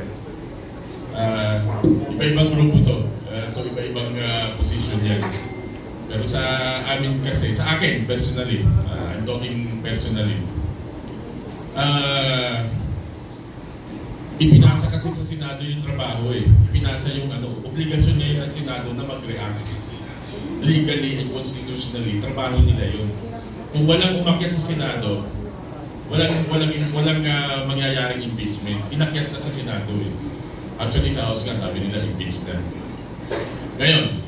Iba-ibang grupo to. So iba-ibang position yan. Pero sa amin kasi, sa akin personally, I'm talking personally, ipinasa kasi sa Senado yung trabaho eh. Ipinasa yung obligasyon ngayon ng Senado na mag-react. Legally and constitutionally, trabaho nila yun. Kung walang umakyat sa Senado, walang mangyayaring impeachment. Inakyat na sa Senado eh. Actually sa House nga sabi nila impeach na. Ngayon,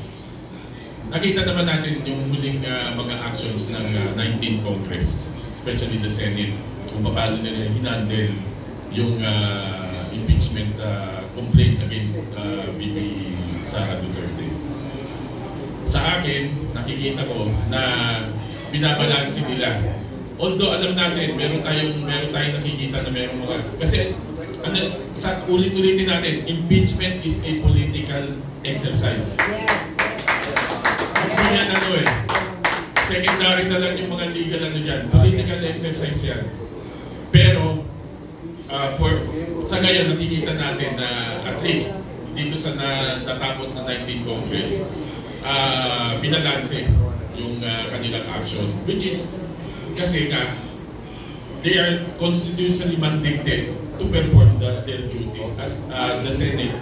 nakita naman natin yung muling mga actions ng 19th Congress, especially the Senate, kung paano nila hinandle yung impeachment complaint against VP Sara Duterte. Sa akin, nakikita ko na binabalansin nila. Although alam natin, meron tayong nakikita na meron mga... Kasi ulit-ulitin natin, impeachment is a political exercise. Hindi yan secondary na lang yung mga legal dyan. Political exercise yan. Pero, sa ngayon, nakikita natin na at least dito sa natapos na 19th Congress, binalanse yung kanilang action, which is kasi nga they are constitutionally mandated to perform their duties as the Senate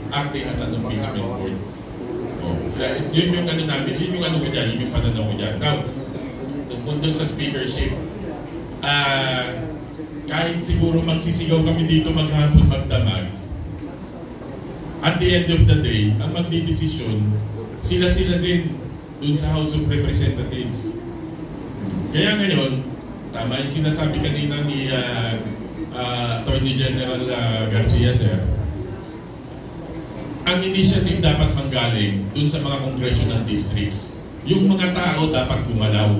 acting as an impeachment court. Yun yung namin, yun yung pananaw ko dyan. Now, tungkol dun sa speakership, kahit siguro magsisigaw kami dito maghapon magdamag, at the end of the day, ang magdidesisyon, sila din dun sa House of Representatives. Kaya ngayon, tama yung sinasabi kanina ni Attorney General Garcia, sir, ang initiative dapat manggaling dun sa mga congressional districts. Yung mga tao dapat gumalaw.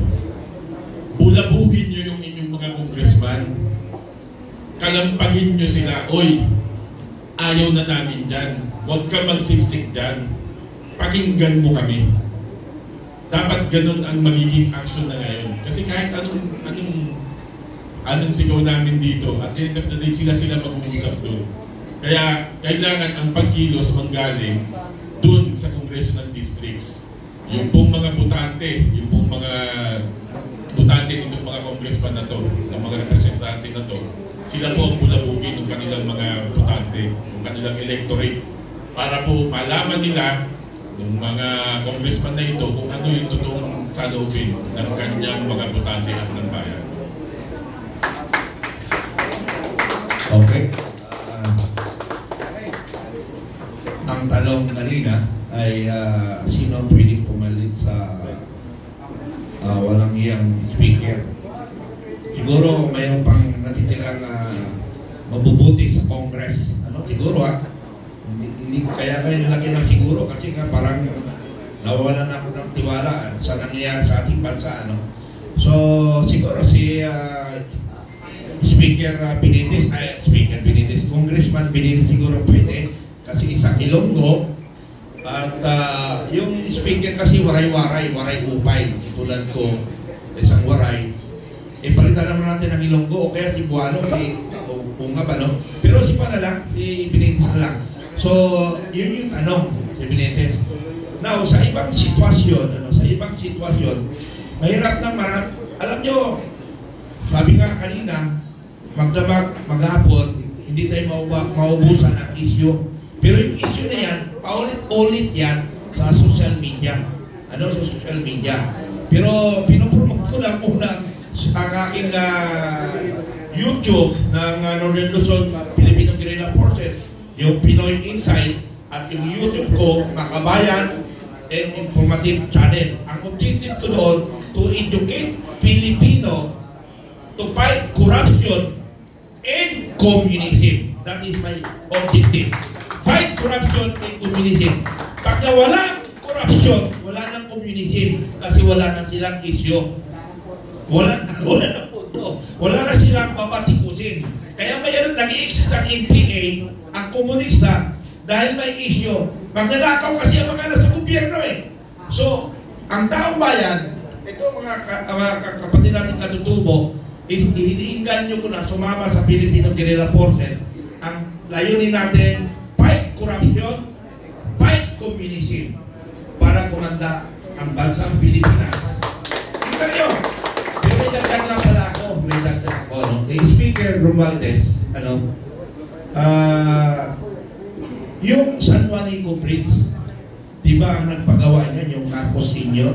Bulabugin nyo yung inyong mga congressman. Kalampagin nyo sila, oy, ayaw na namin dyan. Huwag ka magsiksik dyan. Pakinggan mo kami. Dapat ganun ang magiging action na ngayon. Kasi kahit anong sigaw namin dito, at the end of the day, sila mag-uusap doon. Kaya kailangan ang pagkilos manggaling doon sa congressional districts. Yung pong mga butante, yung pong mga butante nitong mga congressman na to, ng mga representante na to, sila po ang bulabugin ng kanilang mga butante, ng kanilang electorate, para po malaman nila ng mga congressman na ito kung ano yung totoong saloobin ng kanyang mga butante at ng bayan. Okay. Ang tanong kanina ay sino ang pwedeng pumalit sa walang iyang speaker. Siguro mayroon pang natitirang mabubuti sa Congress. Siguro hindi kaya kayo nilaki ng siguro kasi nga parang nawawalan ako ng tiwala sa nangyayari sa ating bansa. So siguro si Speaker Benitez, Congressman Benitez siguro pwede kasi isang Ilonggo at yung speaker kasi waray upay tulad ko isang waray palitan naman natin ang Ilonggo o kaya si Buano o nga ba pero si Benitez na lang so yun yung tanong si Benitez. Now sa ibang sitwasyon mahirap na Alam nyo, sabi nga kanina, magdamag, maghapon, hindi tayo maubusan ng issue. Pero yung issue na yan, paulit-ulit yan sa social media. Sa social media. Pero pinopromote ko lang muna ang aking YouTube ng Northern Luzon Filipino Guerrilla Forces, yung Pinoy Insight, at yung YouTube ko, Makabayan and Informative Channel. Ang objective ko doon, to educate Filipino to fight corruption and communism. That is my objective. Fight corruption and communism. Pag nawala corruption, wala nang communism kasi wala na silang issue. Wala na punto. Wala na silang papatikusin. Kaya mayroon nag-i-exist ang NPA, ang komunista, dahil may issue. Magnanakaw kasi ang mga nasa gobyerno eh. So, ang taong bayan, ito mga kapatid natin katutubo, hinihingan ko na sumama sa Filipino Guerrilla Forces. Ang layunin natin, fight corruption, fight communism, para kumanda ang bansang Pilipinas. Tingnan nyo, may dagdag lang pala ako, no? Kay Speaker Romualdez, yung San Juanico Bridge, di ba ang nagpagawa niya, yung Marcos Sr.?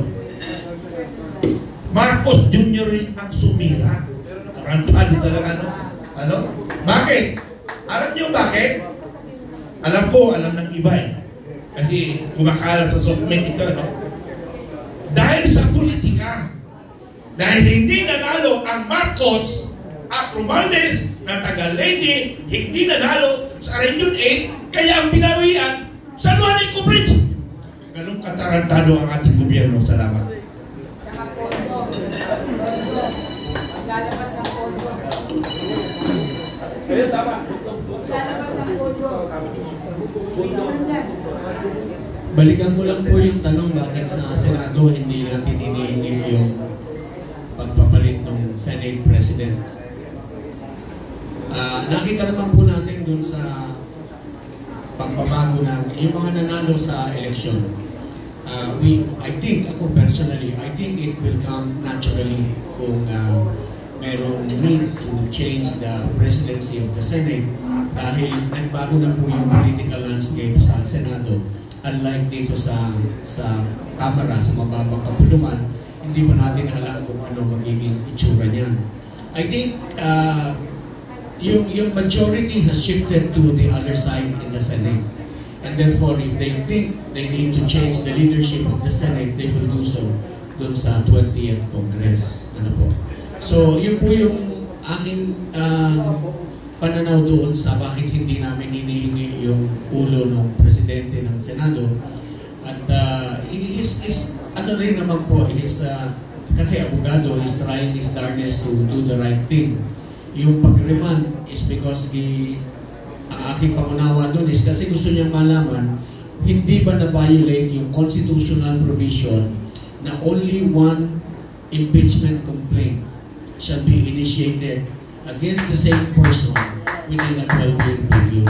Marcos Jr. rin ang sumira. Tarantado talaga, Bakit? Alam niyo bakit? Alam ko, alam ng iba eh. Kasi kumakalat sa softment ito, Dahil sa politika. Dahil hindi nanalo ang Marcos at Romualdez na taga Leyte, hindi nanalo sa Region 8, kaya ang binawian, San Juanico Bridge. Ganun katarantado ang ating gobyerno. Salamat. Lalabas ng pondo. Lalabas ng pondo. Balikan ko lang po yung tanong bakit sa Senado hindi natin inihingi yung pagpapalit ng Senate President. Nakita naman po natin dun sa pagbabago ng yung mga nanalo sa eleksyon. I think, ako personally, I think it will come naturally kung merong need to change the presidency of the Senate dahil nagbago na po yung political landscape sa Senado. Unlike dito sa Kamara, sa mababang kapulungan, hindi pa natin alam kung ano magiging itsura niyan. I think yung majority has shifted to the other side in the Senate. And therefore, if they think they need to change the leadership of the Senate, they will do so doon sa 20th Congress. So, yun po yung aking pananaw doon sa bakit hindi namin hinihingi yung ulo ng presidente ng Senado. At ano rin naman po, kasi abogado, he's trying his darnest to do the right thing. Yung pag-remand is because ang aking pangunawa doon is kasi gusto niyang malaman, hindi ba na-violate yung constitutional provision na only one impeachment complaint shall be initiated against the same person within a 12-year period.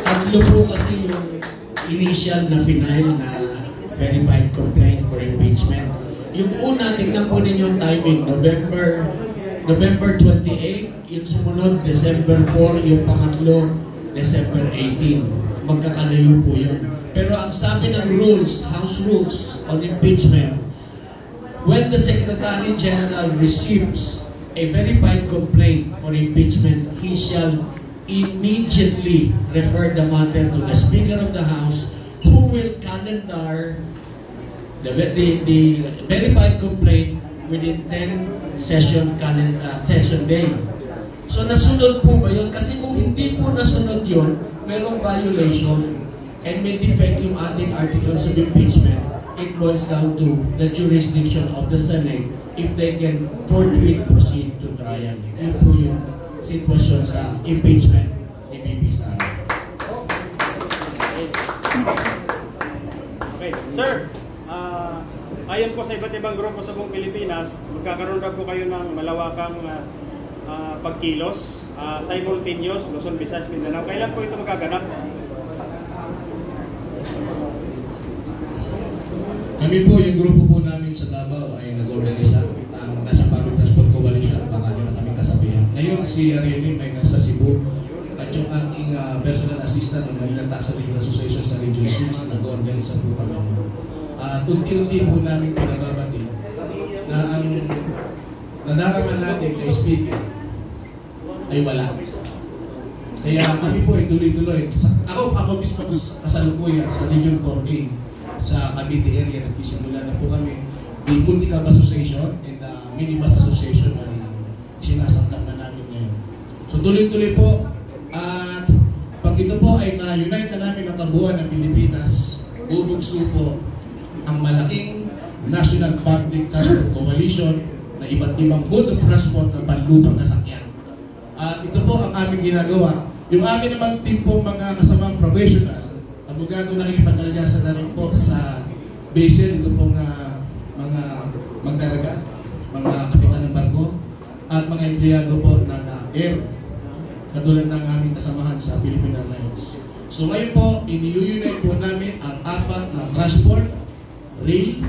Tatlo po kasi yung initial na final na verified complaint for impeachment. Yung una, tingnan po ninyo yung timing, November 28, yung sumunod, December 4, yung pangatlo, December 18. Magkakalayo po yun. Pero ang sabi ng rules, House Rules on Impeachment, when the Secretary General receives a verified complaint for impeachment, he shall immediately refer the matter to the Speaker of the House, who will calendar the verified complaint within 10 session day. So nasunod po ba yun? Kasi kung hindi po nasunod yun, merong violation and may defect yung ating articles of impeachment, it boils down to the jurisdiction of the Senate if they can forthwith proceed to trial. Yun po yung sitwasyon sa impeachment ni BP Sara. Okay, sir, ayon po sa iba't ibang grupo sa buong Pilipinas, magkakaroon na po kayo ng malawakang pagkilos, simultaneous, Luzon, Visayas, Mindanao. Kailan po ito magaganap? Kami po, yung grupo po namin sa Davao ay nag-organisa ng National Public Transport Coalition, baka nyo na kami kasabihan. Ngayon si Ariel ay nasa Cebu at yung aking personal assistant ng Manila Taxi Regional Association sa Region 6 nag-organisa po kami. At unti-unti po namin pinagabati na ang nadaraman natin kay Speaker ay wala. Kaya kami po ay tuloy-tuloy. Ako mismo kasalukuyan sa Region 4A sa Cavite area, nagsisimula na po kami. The Multi-Cab Association and the Minibus Association ay sinasangkap na namin ngayon. So tuloy-tuloy po at pag ito po ay na-unite na namin ang kabuuan ng Pilipinas, bubugso po ang malaking National Public Transport Coalition na iba't ibang mode of transport ng panlubang nasakyan. At ito po ang aming ginagawa. Yung amin naman din po mga kasamang professional, abogado na nakikipag-alyansa na rin po sa basin, ito pong mga magdaraga, mga kapitan ng barko, at mga empleyado po ng air, katulad ng aming kasamahan sa Philippine Airlines. So ngayon po, ini-unite po namin ang apat na transport, rail,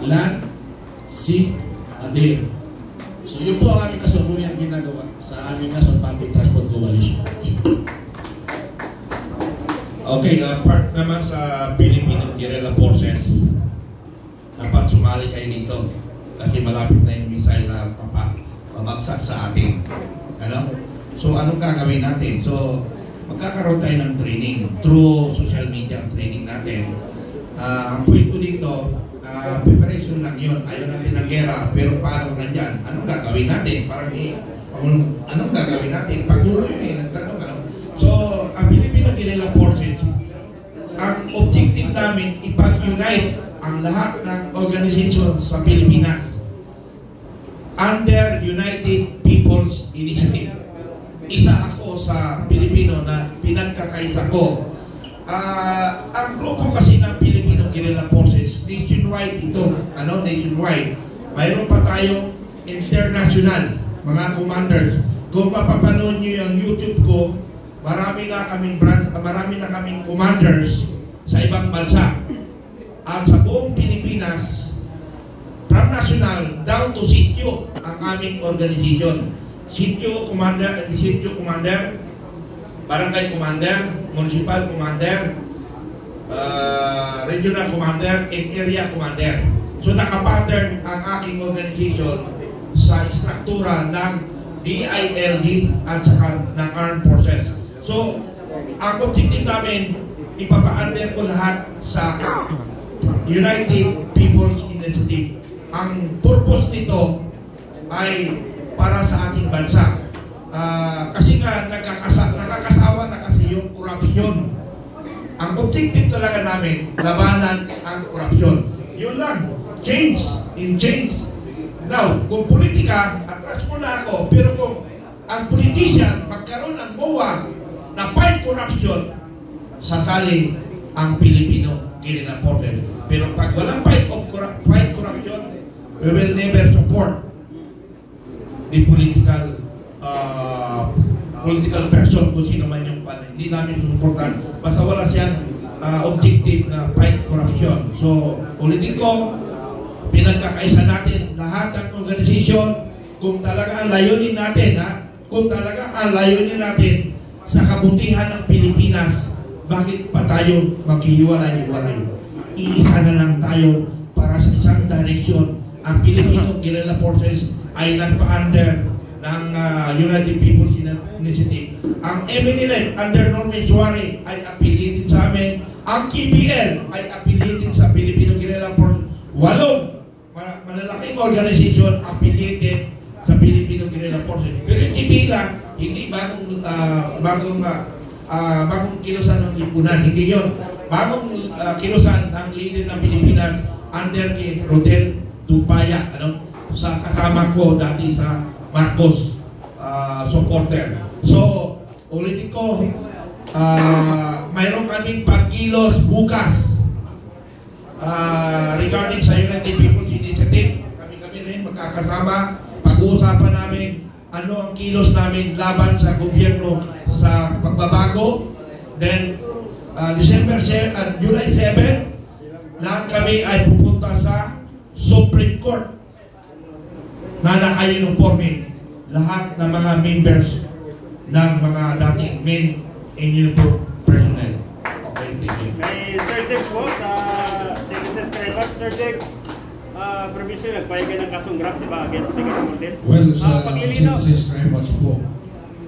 land, sea, at air. So yun po ang aming kasabuyan ginagawa sa aming National Public Transport Coalition. Okay, part naman sa Filipino Guerrilla Forces. Dapat sumali kayo dito kasi malapit na yung missile na papabagsak sa atin. Ano? So anong gagawin natin? So magkakaroon tayo ng training through social media training natin. Ang point ko dito, preparation lang yun. Ayaw natin ng gera, pero paano nandyan? Anong gagawin natin? Parang anong gagawin natin? Pagsulo yun eh, nagtanong ano. So, ang Filipino Guerrilla Forces, ang objective namin, ipag-unite ang lahat ng organisasyon sa Pilipinas under United People's Initiative. Isa ako sa Pilipino na pinagkakaisa ko. Ang grupo kasi ng Filipino Guerrilla Forces, nationwide ito, nationwide. Mayroon pa tayong international, mga commanders. Kung mapapanood nyo yung YouTube ko, marami na kaming commanders sa ibang bansa. At sa buong Pilipinas, from national down to sitio ang aming organization. Sitio commander, barangay commander, municipal commander, regional commander, and area commander. So nakapattern ang aking organization sa struktura ng DILG at saka ng Armed Forces. So, ang objective namin, ipapa-under ko lahat sa United People's Initiative. Ang purpose nito ay para sa ating bansa. Kasi nga, nakakasawa na kasi yung korupsyon. Ang objective talaga namin, labanan ang korupsyon. Yun lang. Change. Now, kung politika, atras mo na ako, pero kung ang politician magkaroon ng MOA na fight corruption, sasali ang Filipino Guerrilla Forces. Pero pag walang fight corruption, we will never support the political person kung sino man yung pan. Hindi namin susuportan. Basta wala siyang objective na fight corruption. So, ulitin ko, pinagkakaisa natin lahat ng organisasyon kung talaga ang layunin natin, sa kabutihan ng Pilipinas, bakit pa tayo maghihiwalay-hiwalay? Iisa na lang tayo para sa isang direksyon. Ang Filipino Guerrilla Forces ay nagpa-under ng United People's Initiative. Ang MNLF under Norman Suarez ay affiliated sa amin. Ang KBL ay affiliated sa Filipino Guerrilla Forces. 8 malalaking organisasyon affiliated sa Filipino Guerrilla Forces. Pero yung KBL hindi bagong kilusan ng lipunan. Hindi yun. Bagong kilusan ng leader ng Pilipinas under kay Rodel Tupaya. Sa kasama ko dati sa Marcos supporter. So, ulitin ko, mayroon kaming pagkilos bukas regarding sa United People's Initiative. Kami rin magkakasama. Pag-uusapan namin ano ang kilos namin laban sa gobyerno sa pagbabago. Then, July 7, lahat kami ay pupunta sa Supreme Court na naka-uniforme lahat ng mga members ng mga dating men in uniform personnel. Okay, thank you. May Sir Jex po sa Citizens Tribal. Sir Jex, previously nagpayagan ng kasong grab, di ba, against Speaker Romualdez? Well, sa paglilinaw. Citizens Tribal po,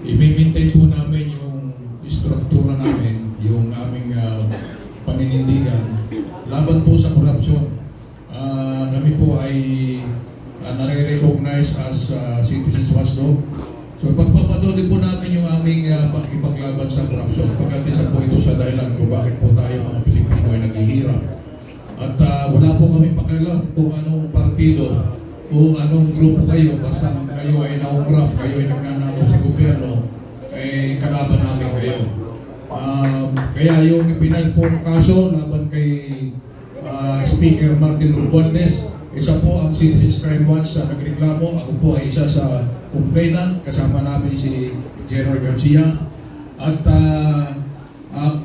i-maintain po namin yung struktura namin, yung aming paninindigan laban po sa korupsyon. Kami po ay nare-recognize as Citizens Watchdog. So pagpapatuloy po namin yung aming pagkipaglaban sa korupsyon. Pagkatisa po ito sa dahilan kung bakit po tayo mga Pilipino ay naghihirap. At wala po kami pakialam kung anong partido o anong grupo kayo, basta kayo ay naungrap, kayo ay nagnanakaw sa gobyerno, eh kalaban namin kayo. Kaya yung ipinal po ng kaso laban kay Speaker Martin Romualdez, isa po ang Citizens Crime Watch sa nagreklamo. Ako po ay isa sa complainant, kasama namin si General Garcia. At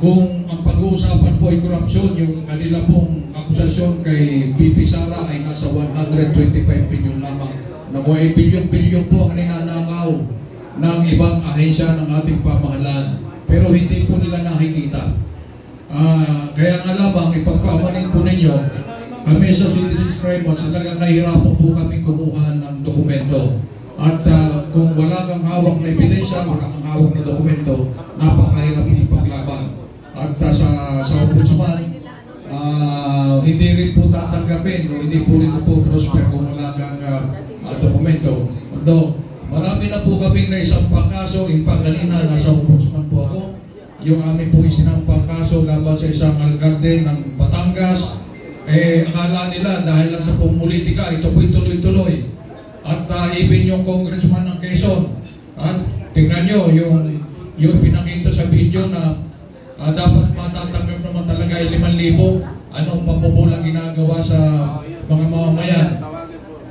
kung ang pag-uusapan po ay korupsyon, yung kanila pong akusasyon kay BP Sara ay nasa 125 billion lamang. Naku ay bilyon-bilyon po ang ninanakaw ng ibang ahensya ng ating pamahalaan. Pero hindi po nila nakikita. Kaya nga lamang, ipagpaamanin po ninyo, kami sa Citizens Crime Watch, talagang nahihirapan po kami kumuha ng dokumento. At kung wala kang hawak na ebidensya, wala kang hawak na dokumento, napakahirap ipaglaban. At sa ombudsman, hindi rin po tatanggapin o hindi po rin po prosper kung wala kang dokumento. Although, marami na po kaming naisampang kaso. In fact, kanina nasa ombudsman po ako. Yung amin po isinampang kaso laban sa isang alkalde ng Batangas. Akala nila dahil lang sa politika, ito po'y tuloy-tuloy. At even yung congressman ng Quezon, at tingnan nyo yung pinakita sa video na dapat matatanggap naman talaga ay 5,000. Anong pamumulang ginagawa sa mga mamamayan?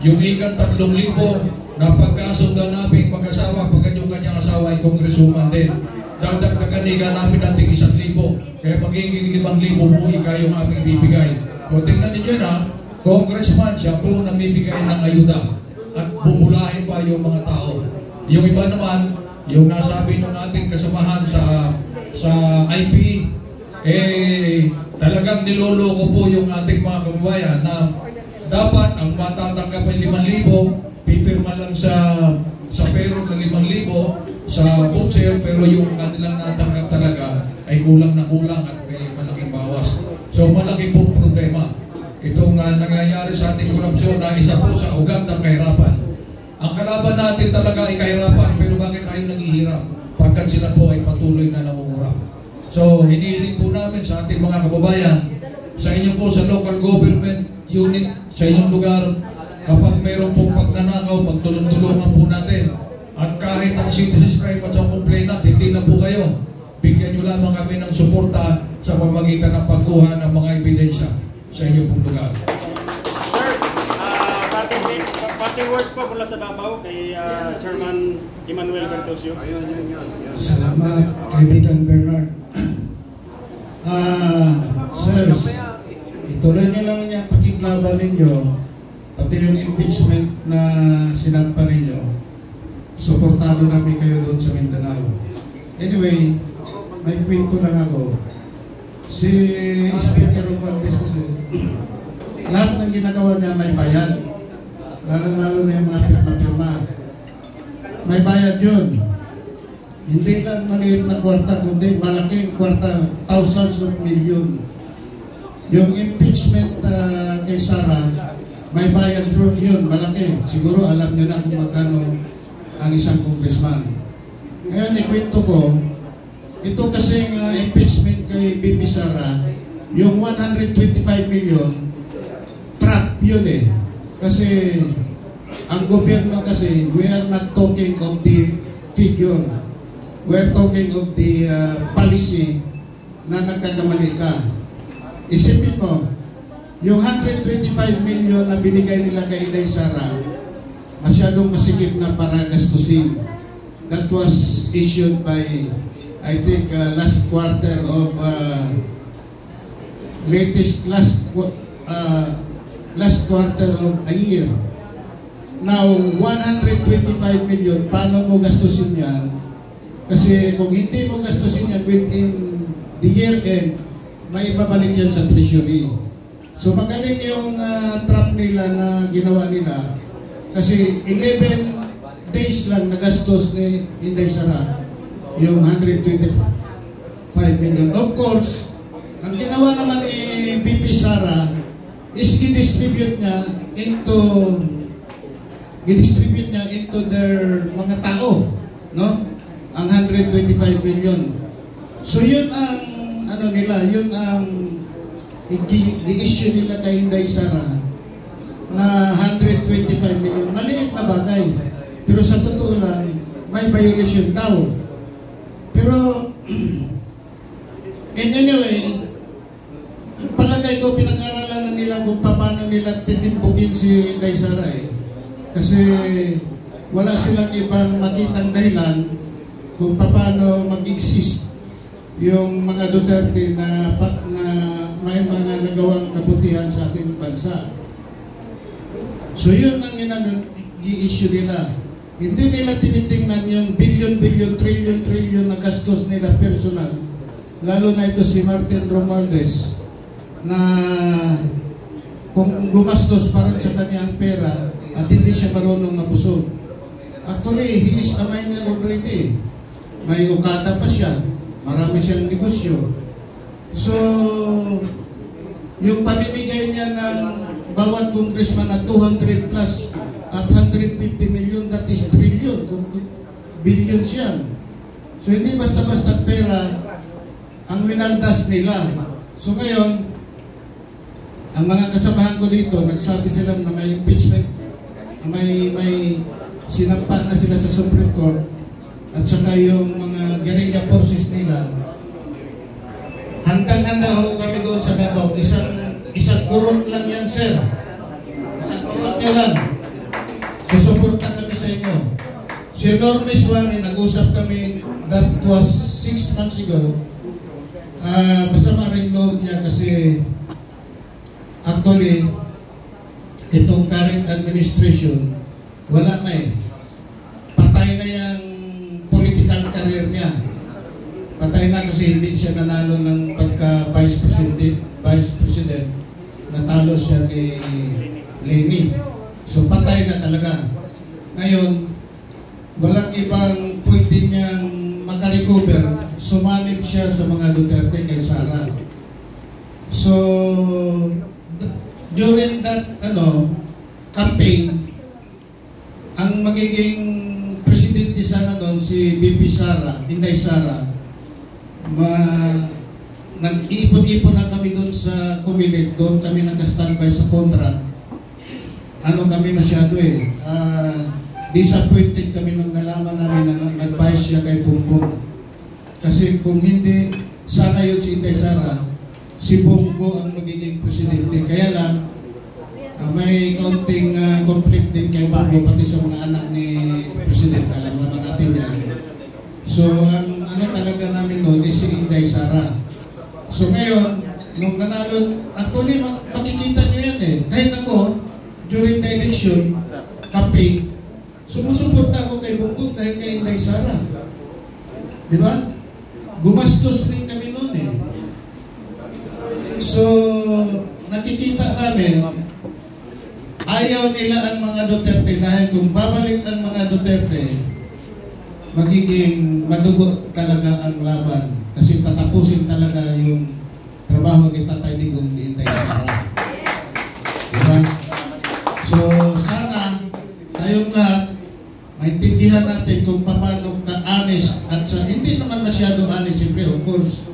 Yung ikan 3,000 na pagkasundan namin mag-asawa, pagkat yung kanyang asawa ay congresswoman din. Dadagdagan niga namin natin 1,000. Kaya magiging 5,000 po yung aming ibibigay. O tingnan ninyo na, congressman siya po namibigay ng ayuda at bubulahin pa yung mga tao. Yung iba naman, yung nasabi ng ating kasamahan sa IP, talagang niloloko po yung ating mga kababayan na dapat ang matatanggap ay 5,000, pipirma lang sa payroll ng 5,000 sa voucher, pero yung kanilang natanggap talaga ay kulang na kulang at may malaking bawas. So malaki po problema. Itong nangyayari sa ating korupsyon na isa po sa ugat ng kahirapan. Ang kalaban natin talaga ay kahirapan, pero bakit tayo naghihirap? Pagkat sila po ay patuloy na nangungurap. So hinihiling po namin sa ating mga kababayan, sa inyo po sa local government unit, sa inyong lugar, kapag mayroon pong pagnanakaw, pagtulong-tulungan po natin. At kahit ang Citizens Crime Watch ang complainant, hindi na po kayo. Bigyan nyo lamang kami ng suporta sa pamagitan ng pagkuha ng mga ebidensya sa inyong pong lugar. Sir, parting words po mula sa Davao kay Chairman Emmanuel Bertosio. Salamat, kaibigan Bernard. Sirs, ituloy nyo lang niya pakiglaban ninyo, pati yung impeachment na sinampa ninyo, suportado namin kayo doon sa Mindanao. Anyway, may kwento lang ako. Si Speaker Romualdez kasi, lahat ng ginagawa niya may bayad. Lalo-lalo na yung mga pirma-pirma. May bayad yun. Hindi lang maliit na kwarta, kundi malaking kwarta, thousands of million. Yung impeachment kay Sara, may bayad yun, malaki. Siguro alam niyo na kung magkano ang isang congressman. Ngayon, ikwento ko, ito kasing impeachment kay BP Sara, yung 125 million, trap yun eh. Kasi ang gobyerno kasi, we are not talking of the figure. We are talking of the policy na nagkakamali ka. Isipin mo, yung 125 million na binigay nila kay Inday Sara, masyadong masikip na para gastusin. That was issued by, I think, last quarter of last quarter of a year. Now, 125 million, paano mo gastusin yan? Kasi kung hindi mo gastusin yan within the year end, may ibabalik yan sa treasury. So magaling yung trap nila na ginawa nila. Kasi 11 days lang nagastos ni Inday Sara yung 125 million. Of course, ang ginawa naman ni BP Sara is gidistribute niya into their mga tao, no? Ang 125 million. So yun ang ano nila, yun ang i-issue nila kay Inday Sara na 125 million. Maliit na bagay. Pero sa totoo lang, may violation daw. Pero anyway, palagay ko pinag-aralan na nila kung paano nila titimbugin si Inday Sara eh. Kasi wala silang ibang makitang dahilan kung paano mag-exist yung mga Duterte na may mga nagawang kabutihan sa ating bansa. So yun ang i-issue nila. Hindi nila tinitingnan yung billion, trillion na gastos nila personal. Lalo na ito si Martin Romualdez na kung gumastos parang sa kanyang pera at hindi siya marunong mabusog. Actually, he is a minor already. May ukada pa siya. Marami siyang negosyo. So, yung pamimigay niya ng bawat congressman na 200 plus at 150 million, that is trillion. Billions yan. So, hindi basta-basta pera ang winaldas nila. So, ngayon, ang mga kasamahan ko dito, nagsabi sila na may impeachment, may sinampa na sila sa Supreme Court at saka yung mga guerrilla forces nila. Handang-handa ho kami doon sa Davao. Isang kurot lang yan, sir. Isang kurot nyo lang. Susuporta kami sa inyo. Si Normis Wang, nag-usap kami, that was 6 months ago. Masama rin loob niya kasi actually, itong current administration, wala na eh. Patay na yung political career niya. Patay na kasi hindi siya nanalo ng pagka-vice president. Natalo siya ni Leni. So patay na talaga. Ngayon, walang ibang pwede niyang makarecover. Sumanib siya sa mga Duterte kay Sara. So, during that campaign, ang magiging presidente sana doon si BP Sara, Inday Sara. Nag-iipon-ipon na kami doon sa Comelec, doon kami naka-standby sa contract. Kami masyado eh. Disappointed kami nung nalaman namin na nag-vice siya kay Bongbong. Kasi kung hindi, sana yun si Inday Sara, si Bongo ang magiging presidente. Kaya lang, may kaunting conflict din kay Bongo pati sa mga anak ni President. Alam naman natin yan. So, ang talaga namin noon is si Inday Sara. So ngayon, nung nanalo, actually makikita nyo yan eh. Kahit ako, during the election campaign, sumusuporta ako kay Bongo dahil kay Inday Sara. Di ba? Gumastos rin kami noon eh. So, nakikita namin, ayaw nila ang mga Duterte dahil kung babalik ang mga Duterte, magiging madugo talaga ang laban. Kasi tatapusin talaga yung trabaho ni Tatay Digong ni Inday Sara. Diba? So, sana tayong lahat maintindihan natin kung paano ka-honest at hindi naman masyado honest, siyempre, of course.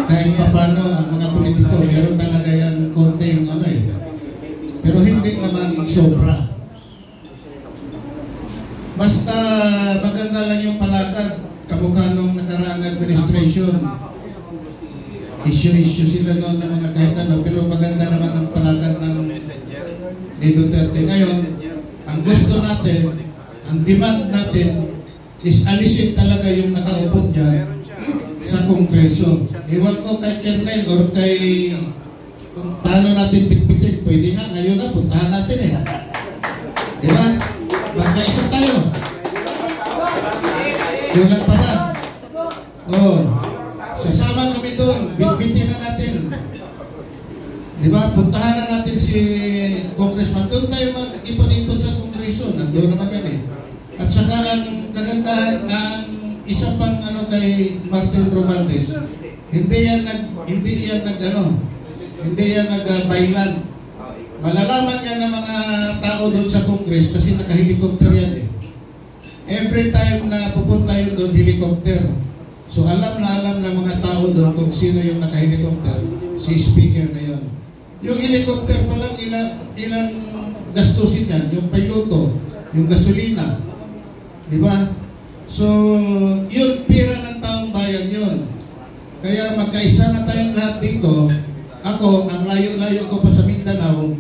Kahit paano ang mga politiko, meron talaga yan konting pero hindi naman sobra. Basta maganda lang yung palakad, kamukha nung nakaraang administration. Issue sila noon ng mga kahit pero maganda naman ang palakad ng ni Duterte. Ngayon, ang gusto natin, ang demand natin is alisin talaga yung nakaupo dyan sa Kongreso. Iwan ko kay Kernel or kay kung paano natin bitbitin, pwede nga, ngayon na, puntahan natin eh. Di ba? Magkaisa tayo. Kulang pa ba? Oo. Sasama kami doon, bitbitin na natin. Di ba? Puntahan na natin si Congressman. Doon tayo mag-ipon-ipon sa Kongreso. Nandoon naman yan eh. At saka ang kagandahan ng isa pang kay Martin Romualdez, hindi yan nag-bailan. Malalaman yan ng mga tao doon sa Congress kasi naka-helicopter yan eh. Every time na pupunta yun doon, helicopter. So alam ng mga tao doon kung sino yung naka-helicopter, si speaker na yun. Yung helicopter pa lang ilang gastusin yan, yung piloto, yung gasolina. Di ba? So, yun, pira ng taong bayan yun. Kaya magkaisa na tayong lahat dito. Ako, ang layo-layo ko pa sa Mindanao,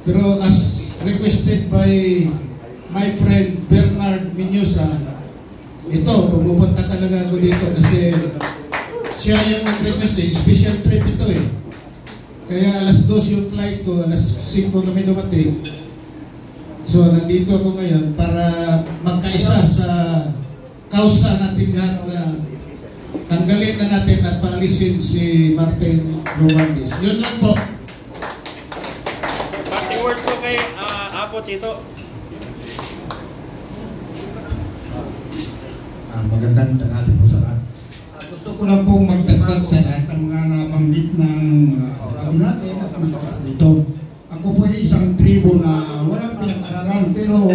pero as requested by my friend Bernard Minyosa, ito, pumupunta talaga ako dito kasi siya yung nag-request eh. Special trip ito eh. Kaya alas 2 yung flight ko, alas 5 kami dumating. So, nandito ako ngayon para magkaisa sa kausa natin lahat na tanggalin na natin at paalisin si Martin Romualdez. Yun lang po. Parting words po kay Apo Chito. Magandang tanghali po sa lahat. Gusto ko lang pong magdagdag sa lahat ng mga nabanggit ng kami natin at mga dito. Ako po ay isang tribo na walang pinag-aralan, pero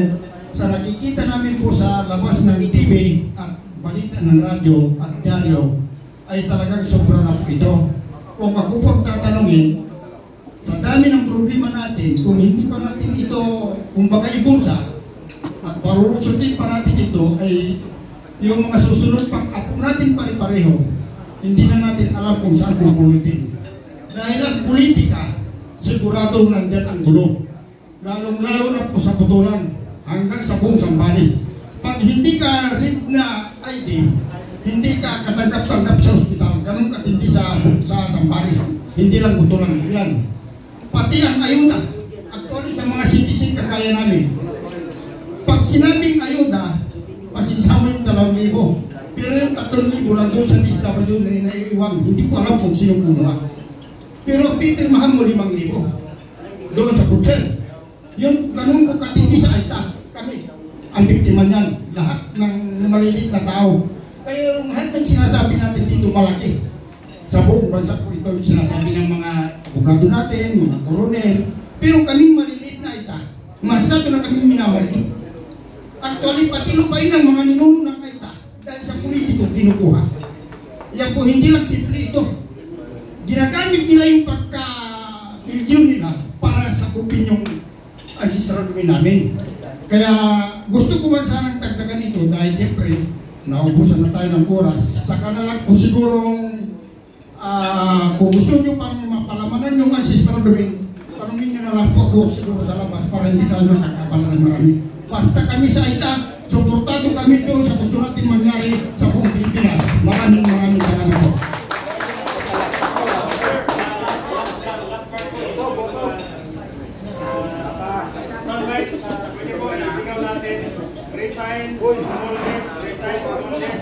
sa nakikita namin po sa labas ng TV at balita ng radyo at dyaryo ay talagang sobra na po ito. Kung ako pong tatanungin, sa dami ng problema natin, kung hindi pa natin ito, kumbaga ibulsa, at parulusundin pa natin ito, ay yung mga susunod pang apo natin pare-pareho, hindi na natin alam kung saan pupulutin. Dahil ang politika, sigurado nandyan ang gulo. Lalong-lalo na po sa putulan, hanggang sa buong Sambales. Pag hindi ka read na ID, hindi ka katanggap-tanggap sa ospital, ganun ka hindi sa Sambales. Hindi lang putulan yan. Pati ang ayuda, actually sa mga citizen kagaya namin, pag sinabing ayuda, pasinsama yung 2,000. Pero yung 3,000 nandun sa DSW na inaiwan, hindi ko alam kung sino kumuha. Pero pipirmahan mo 5,000 doon sa Putsel. Yung ganun po katindi sa Aita, kami ang biktima niyan, lahat ng maliliit na tao. Kaya yung lahat ng sinasabi natin dito malaki. Sa buong bansa po ito yung sinasabi ng mga abogado natin, mga koronel. Pero kaming maliliit na Aita, masasabi na kaming minamaliit. Actually, pati lupain ng mga ninuno ng Aita dahil sa politiko kinukuha. Yan po, hindi lang simple ito. Ginagamit nila yung pagka-religion nila para sakupin yung ancestral domain namin. Kaya gusto ko man sanang tagdagan ito dahil siyempre naubusan na tayo ng oras. Saka na lang po sigurong kung gusto nyo pang mapalamanan yung ancestral domain, tanungin nyo na lang po ako siguro sa labas para hindi tayo nakakapalan ng marami. Basta kami sa Aita, suportado kami doon sa gusto natin mangyari sa buong Pilipinas. Maraming salamat po. Resign, Romualdez, resign, Romualdez.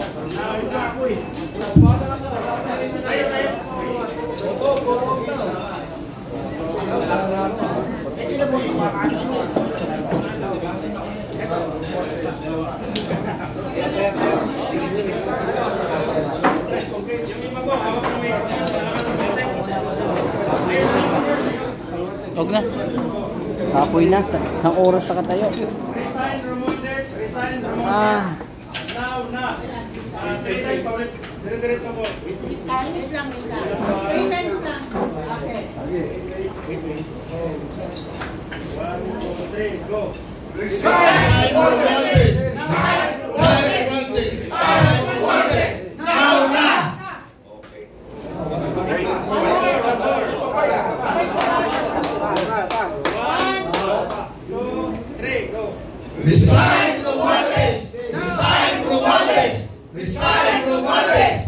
Huwag na. Kapoy na. Isang oras na katayo. Resign, Romualdez. Resign, Romualdez. Now na. 3 times paulit. Dire-diretso po. Wait lang. 3 times lang. Okay. 1, 2, 3, go. Resign Romualdez! Resign Romualdez! Resign Romualdez! Now na! Resign Romualdez! Resign Romualdez! Resign Romualdez!